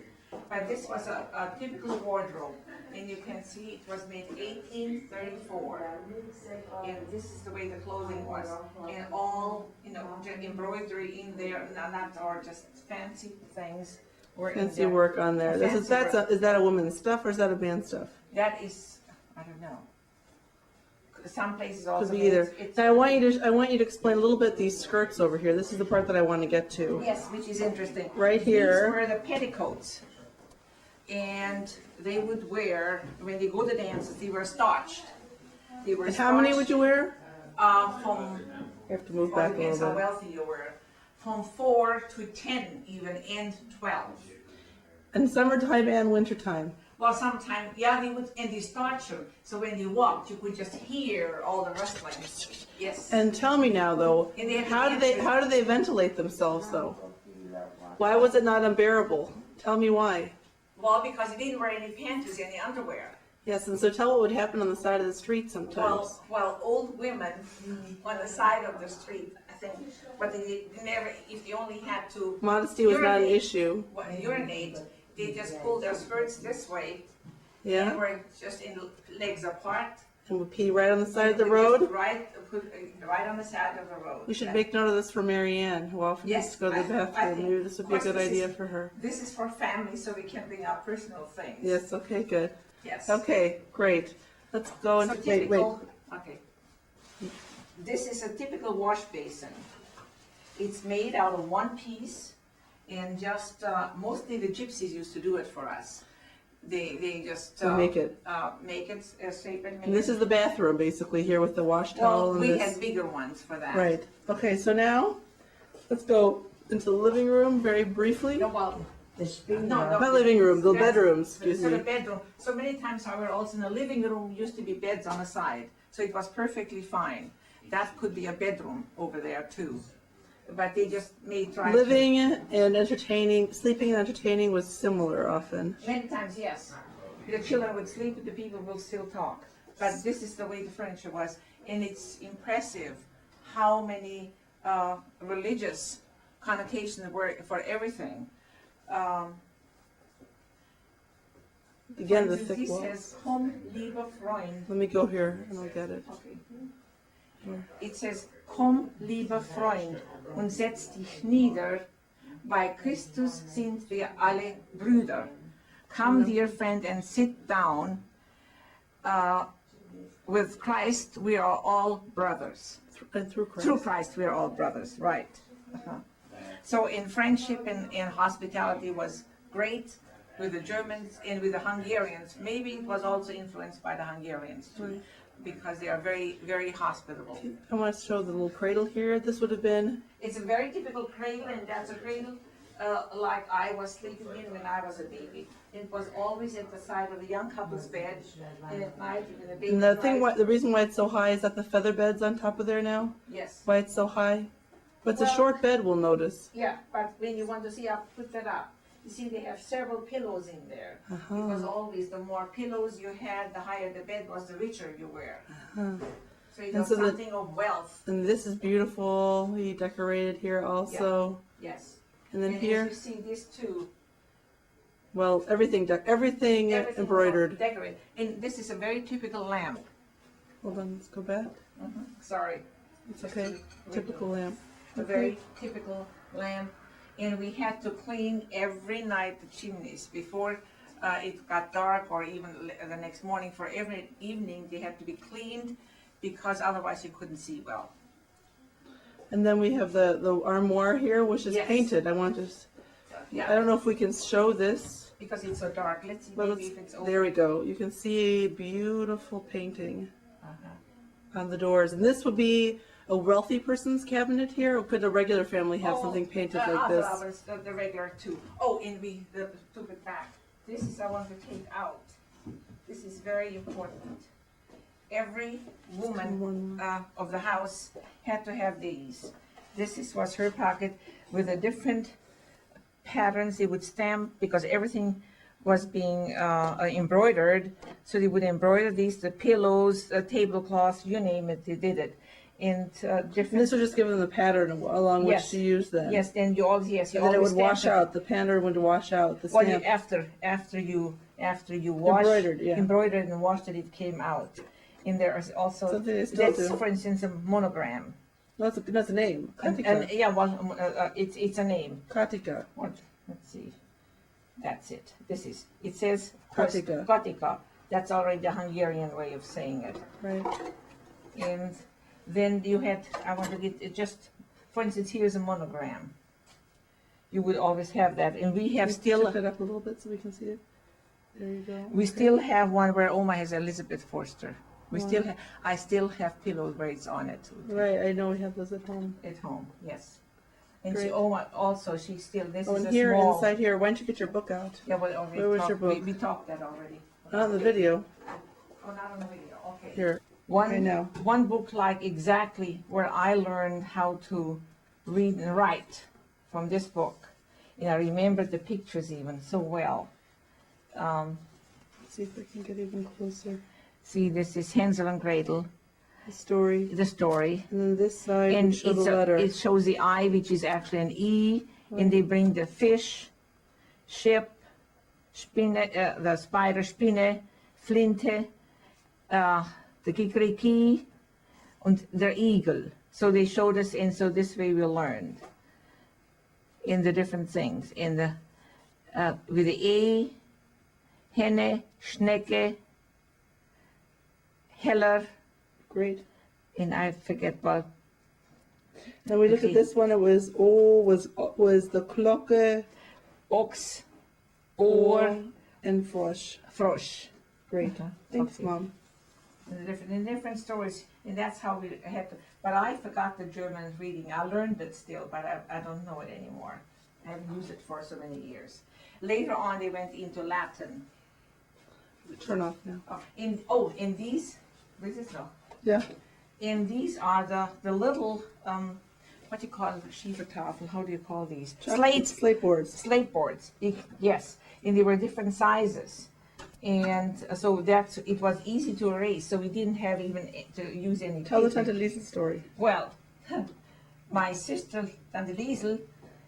But this was a typical wardrobe, and you can see it was made 1834. And this is the way the clothing was, and all embroidery in there, not or just fancy things. Fancy work on there. Is that a woman's stuff or is that a man's stuff? That is, I don't know. Some places also. Could be either. Now I want you to explain a little bit these skirts over here. This is the part that I want to get to. Yes, which is interesting. Right here. These were the petticoats, and they would wear when they go to dances. They were starched. They were. And how many would you wear? From. You have to move back a Depends little how bit. wealthy you were. From 4 to 10, even, and 12. And summertime and wintertime. Well, sometimes, yeah, they would, and they starched them. So when they walked, you could just hear all the rustling. Yes. And tell me now, though, And they had how do they ventilate themselves, though? Why was it not unbearable? Tell me why. Well, because they didn't wear any panties, any underwear. Yes, and so tell what would happen on the side of the street sometimes. Well, old women on the side of the street, I think, but they never, if they only had to. Modesty was not an urinate- issue. Urinate, they just pulled their skirts this way. Yeah, And were just in legs apart. and would pee right on the side of the Just road. Right on the side of the road. We should make note of this for Mary Ann, who often Yes, needs to go to the I bathroom. think- Maybe this would be a of course, good this idea is- for her. This is for family, so we can bring up personal things. Yes, okay, good. Yes. Okay, great. Let's go So into, wait. okay. This is a typical wash basin. It's made out of one piece, and just, mostly the gypsies used to do it for us. They just. Make it. Make it, shape and make And this it. is the bathroom, basically, here with the wash towel Well, and we this. had bigger ones for that. Right, okay, so now, let's go into the living room very briefly. No, well, The spin no. Not living room, the That's- bedrooms, excuse So the me. bedroom, so many times, however, also in the living room used to be beds on the side, so it was perfectly fine. That could be a bedroom over there too, but they just made try. Living and entertaining, sleeping and entertaining was similar often. Many times, yes. The children would sleep, the people will still talk, but this is the way the furniture was, and it's impressive how many religious connotations were for everything. Again, the for instance, thick this walls. says, "Komm, lieber Freund." Let me go here and I'll get it. Okay. It says, "Komm, lieber Freund, und setz dich nieder. Bei Christus sind wir alle Brüder. Come, dear friend, and sit down. With Christ, we are all brothers. And through Christ. Through Christ, we are all brothers." Right. Uh-huh. So in friendship and hospitality was great with the Germans and with the Hungarians. Maybe it was also influenced by the Hungarians too, because they are very, very hospitable. I want to show the little cradle here. This would have been, It's a very typical cradle, and that's a cradle like I was sleeping in when I was a baby. It was always at the side of the young couple's bed, and at night when the baby. and the thing, cried- the reason why it's so high is that the feather bed's on top of there now? Yes. Why it's so high? But it's a Well- short bed, we'll notice. Yeah, but when you want to see, I'll put that up. You see, they have several pillows in there. Uh-huh. Because always, the more pillows you had, the higher the bed was, the richer you were. Uh-huh. So it And was so the- something of wealth. And this is beautiful. He decorated here also. Yes. And then And here, as you see this too. well, everything everything was embroidered. decorated. And this is a very typical lamp. Hold on, let's go back. Sorry. It's okay. Typical lamp. A very typical lamp. And we had to clean every night the chimneys before it got dark, or even the next morning. For every evening, they had to be cleaned because otherwise you couldn't see well. And then we have the armoire here, which is Yes. painted. I want to, I Yeah, don't know if we can show this. because it's so dark. Let's see But maybe let's, if it's open. there we go. You can see a beautiful painting Uh-huh. on the doors. And this would be a wealthy person's cabinet here, or could a regular family have something painted like this? The regular too. Oh, and we took it back. This is I want to take out. This is very important. Every woman of the house had to have these. Was her pocket with a different patterns. They would stamp because everything was being embroidered. So they would embroider these, the pillows, tablecloths, you name it, they did it. And And different. this would just give them the pattern along which Yes. to use them. Yes, then you always, yes, you And then it always would wash stamp it. out. The pattern would wash out the Well, stamp. after you wash, Embroidered, yeah. embroidered and washed it, it came out. And there is also, Something they still that's do. for instance a monogram. That's a name. And Katika. yeah, well, it's a name. Katika. What? Let's see. That's it. This is. It says Katika. Katika. That's already the Hungarian way of saying it. Right. And then you had. I want to get it just. For instance, here's a monogram. You would always have that, and we have still. Shift it up a little bit so we can see it. There you go. We still have one where Oma has Elizabeth Forster. We Wow. still I still have pillow braids on it Right, I know we have those at home. at home, yes. And Great. she Oma also, she still, this Oh, is and a here, small. inside here, why don't you get your book out? Yeah, well, already Where was talked- your book? We talked that already. Not on the video. Oh, not on the video, okay. Here. One, Okay, now. one book like exactly where I learned how to read and write from this book. And I remember the pictures even so well. See if I can get even closer. See, this is Hansel and Gretel, The story. the story. And then this side And would show the it's letter. it shows the I, which is actually an E, and they bring the fish, ship, Spinne, the spider, Spinne, Flinte, the Kikriki, and the eagle. So they showed us, and so this way we learned in the different things. In the with the A, Henne, Schnecke, Heller, Great. and I forget what. Now we look Okay. at this one, it was was the Glocke, Ox, Ohr, and Frosch. Frosch. Great. Thanks, Okay. Mom. In different stories, and that's how we had to. But I forgot the German reading. I learned it still, but I don't know it anymore. I haven't used it for so many years. Later on, they went into Latin. Turn off now. In these, this is no. Yeah. And these are the little what do you call it? Schiefertafel. How do you call these? Slate boards. Slate boards. Yes, and they were different sizes. And so it was easy to erase, so we didn't have even to use any Tell the paper. Tante Lisa story. Well, my sister, Tante Liesel,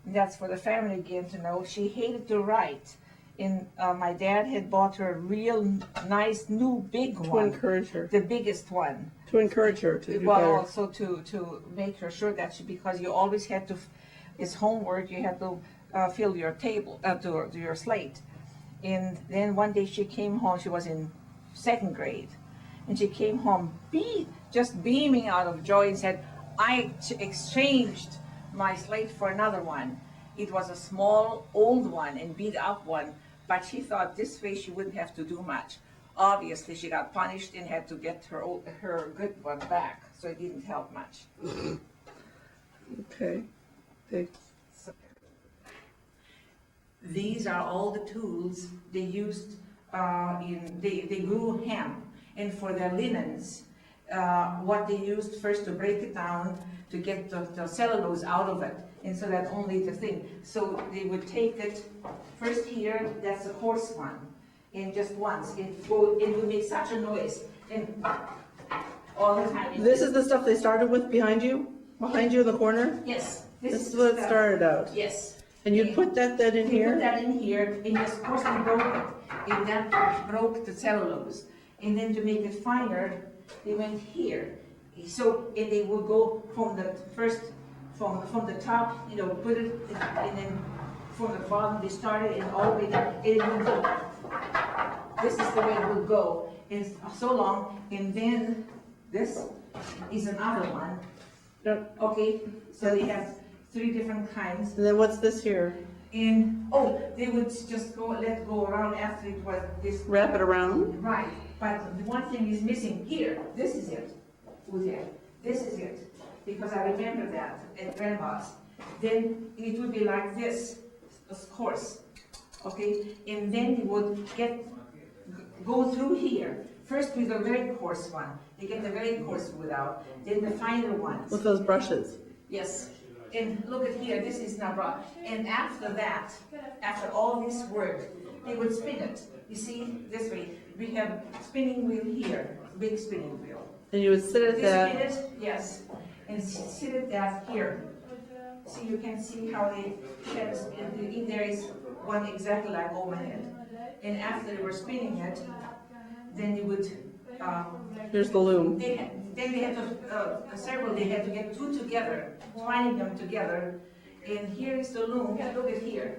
that's for the family again to know, she hated to write. And my dad had bought her a real nice new big To one, encourage her. the biggest one. To encourage her to do Well, better. also to make her sure that because you always had to, it's homework, you had to fill your table, to your slate. And then one day she came home, she was in second grade, and she came home just beaming out of joy and said, I exchanged my slate for another one. It was a small, old one and beat up one, but she thought this way she wouldn't have to do much. Obviously, she got punished and had to get her good one back, so it didn't help much. Okay. Thanks. These are all the tools they used they grew hemp, and for their linens, what they used first to break it down to get the cellulose out of it, and so that only the thing. So they would take it first here, that's a coarse one, and just once it would make such a noise, and all the time. This is the stuff they started with behind you in the corner? Yes. This is what it stuff. started out. Yes. And you'd put that then in We put here? that in here, and just of course we broke it, and that broke the cellulose. And then to make it finer, they went here. So, and they would go from the from the top, put it, and then from the bottom, they started and all the way down, and it would go. This is the way it would go, and so long, and then this is another one. Yep. Okay, so they have 3 different kinds. And then what's this here? And, they would just let go around after it was this. Wrap it around? Right, but the one thing is missing here. This is it. This is it. Because I remember that at grandma's. Then it would be like this, of course. Okay, and then it would go through here. First with the very coarse one. They get the very coarse wood out. Then the finer ones. With those brushes? Yes, And look at here, this is not right. And after that, after all this work, they would spin it. You see, this way. We have spinning wheel here, big spinning wheel. And you would sit at They spin that. it, yes, and sit at that here. See, you can see how they had, in there is one exactly like overhead. And after they were spinning it, then you would, Here's the loom. then they had to, they had to get two together, twining them together. And here is the loom, look at here.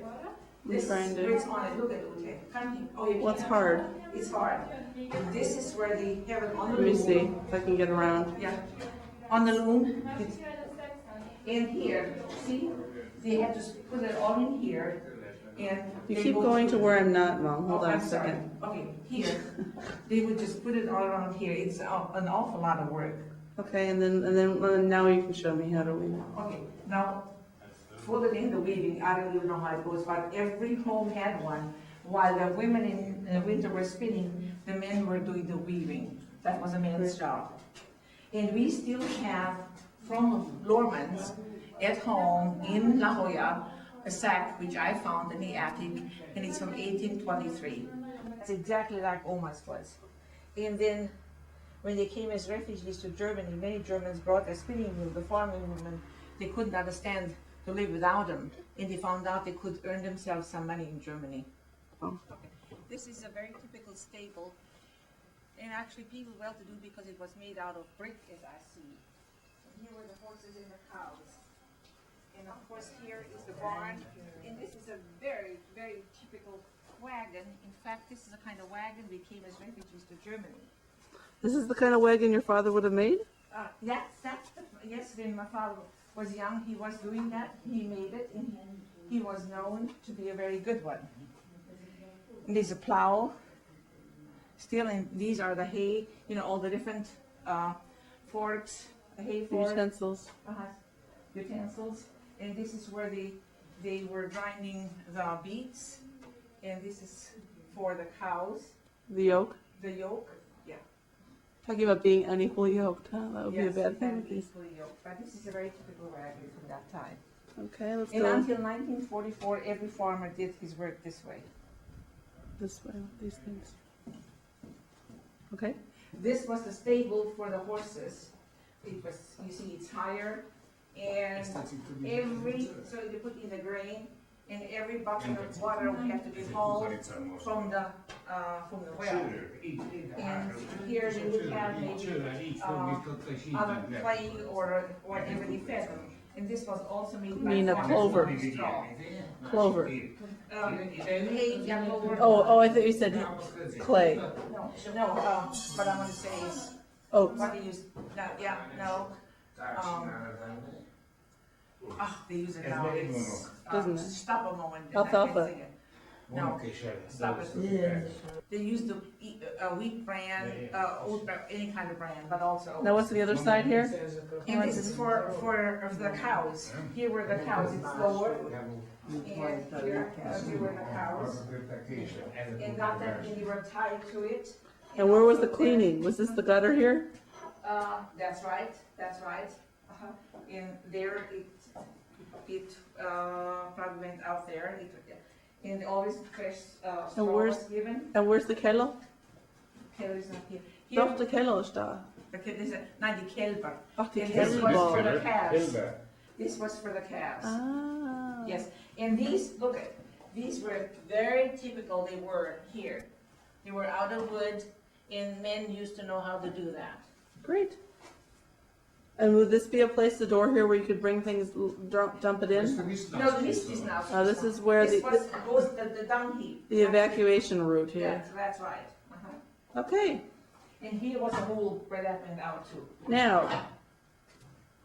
This is trying to- where it's on it, look at it, okay. Come, oh, you What's can't. hard? It's hard. And this is where they have it on the Let me loom. see if I can get around. Yeah, on the loom. And here, see, they had to put it all in here, and. You they keep go going to through- where I'm not, Mom. Hold Oh, on a I'm sorry. second. Okay, here, they would just put it all around here, it's an awful lot of work. Okay, and then now you can show me how to weave. Okay, now, for the weaving, I don't even know how it goes, but every home had one. While the women in the winter were spinning, the men were doing the weaving. That was a man's job. And we still have, from Lohrmann's, at home in La Jolla, a sack which I found in the attic, and it's from 1823. It's exactly like Oma's was. And then, when they came as refugees to Germany, many Germans brought their spinning wheel. The farming women, they couldn't understand to live without them, and they found out they could earn themselves some money in Germany. Oh. Okay. This is a very typical stable, and actually people well-to-do because it was made out of brick, as I see. And here were the horses and the cows. And of course here is the barn, and this is a very, very typical wagon. In fact, this is the kind of wagon we came as refugees to Germany. This is the kind of wagon your father would have made? Yes, when my father was young, he was doing that. He made it, and he was known to be a very good one. And there's a plow still, and these are the hay, all the different forks, the hay fork, Utensils. utensils. And this is where they were grinding the beets, and this is for the cows, The yoke. the yoke. Talking about being unequally yoked, huh? That would Yes, be a bad it thing can with be these. equally yoked, but this is a very typical wagon from that time. Okay, let's And go until 1944, every farmer did his work this way. this way with these things. Okay. This was the stable for the horses. It was, you see, it's higher, and so they put in the grain, and every bucket of water had to be hauled from the well. And here they would have maybe other clay or whatever they fed them. And this was also made by Mean a farmers clover. with straw. Clover. Hay, yeah, clover. Oh, I thought you said clay. No, what I want to say is, Oats. what they use, they use it now, it's, Doesn't it? stop a moment. Alfalfa. I can't sing it. No, stop it. They use the wheat bran, oat bran, any kind of bran, but also. Now what's the other side here? And this is for the cows. Here were the cows, it's lower. And here were the cows. And got them, and they were tied to it. And where was the cleaning? Was this the gutter here? That's right. And there it probably went out there. And always fresh straw was given. And where's the kettle? Kettle is not here. Doch, the kettle is da. Nein, die Kälber. Ach, die And this was for Kälber. the calves. This was for the calves. Ah. Yes, and these were very typical. They were here. They were out of wood, and men used to know how to do that. Great. And would this be a place, the door here, where you could bring things, dump it in? No, this is now. This is where This was the dung heap. the evacuation route here. That's right. Okay, And here was a hole where that went out to. now,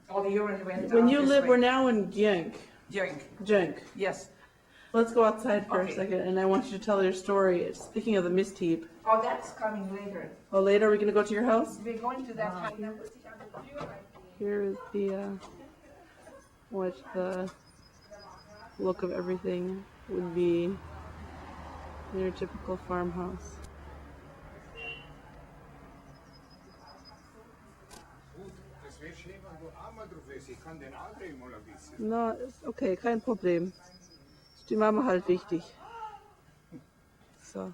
All the urine went out when you this live, way. we're now in Genk. Drink. Yes. Let's go outside for Okay. a second, and I want you to tell your story. Speaking of the mist heap. Oh, that's coming later. Oh, later, are we gonna go to your house? We're going to that house. Here is what the look of everything would be in your typical farmhouse. Gut, das wird schlimm. Na, ist okay, kein Problem. Ist die Mama halt wichtig. So.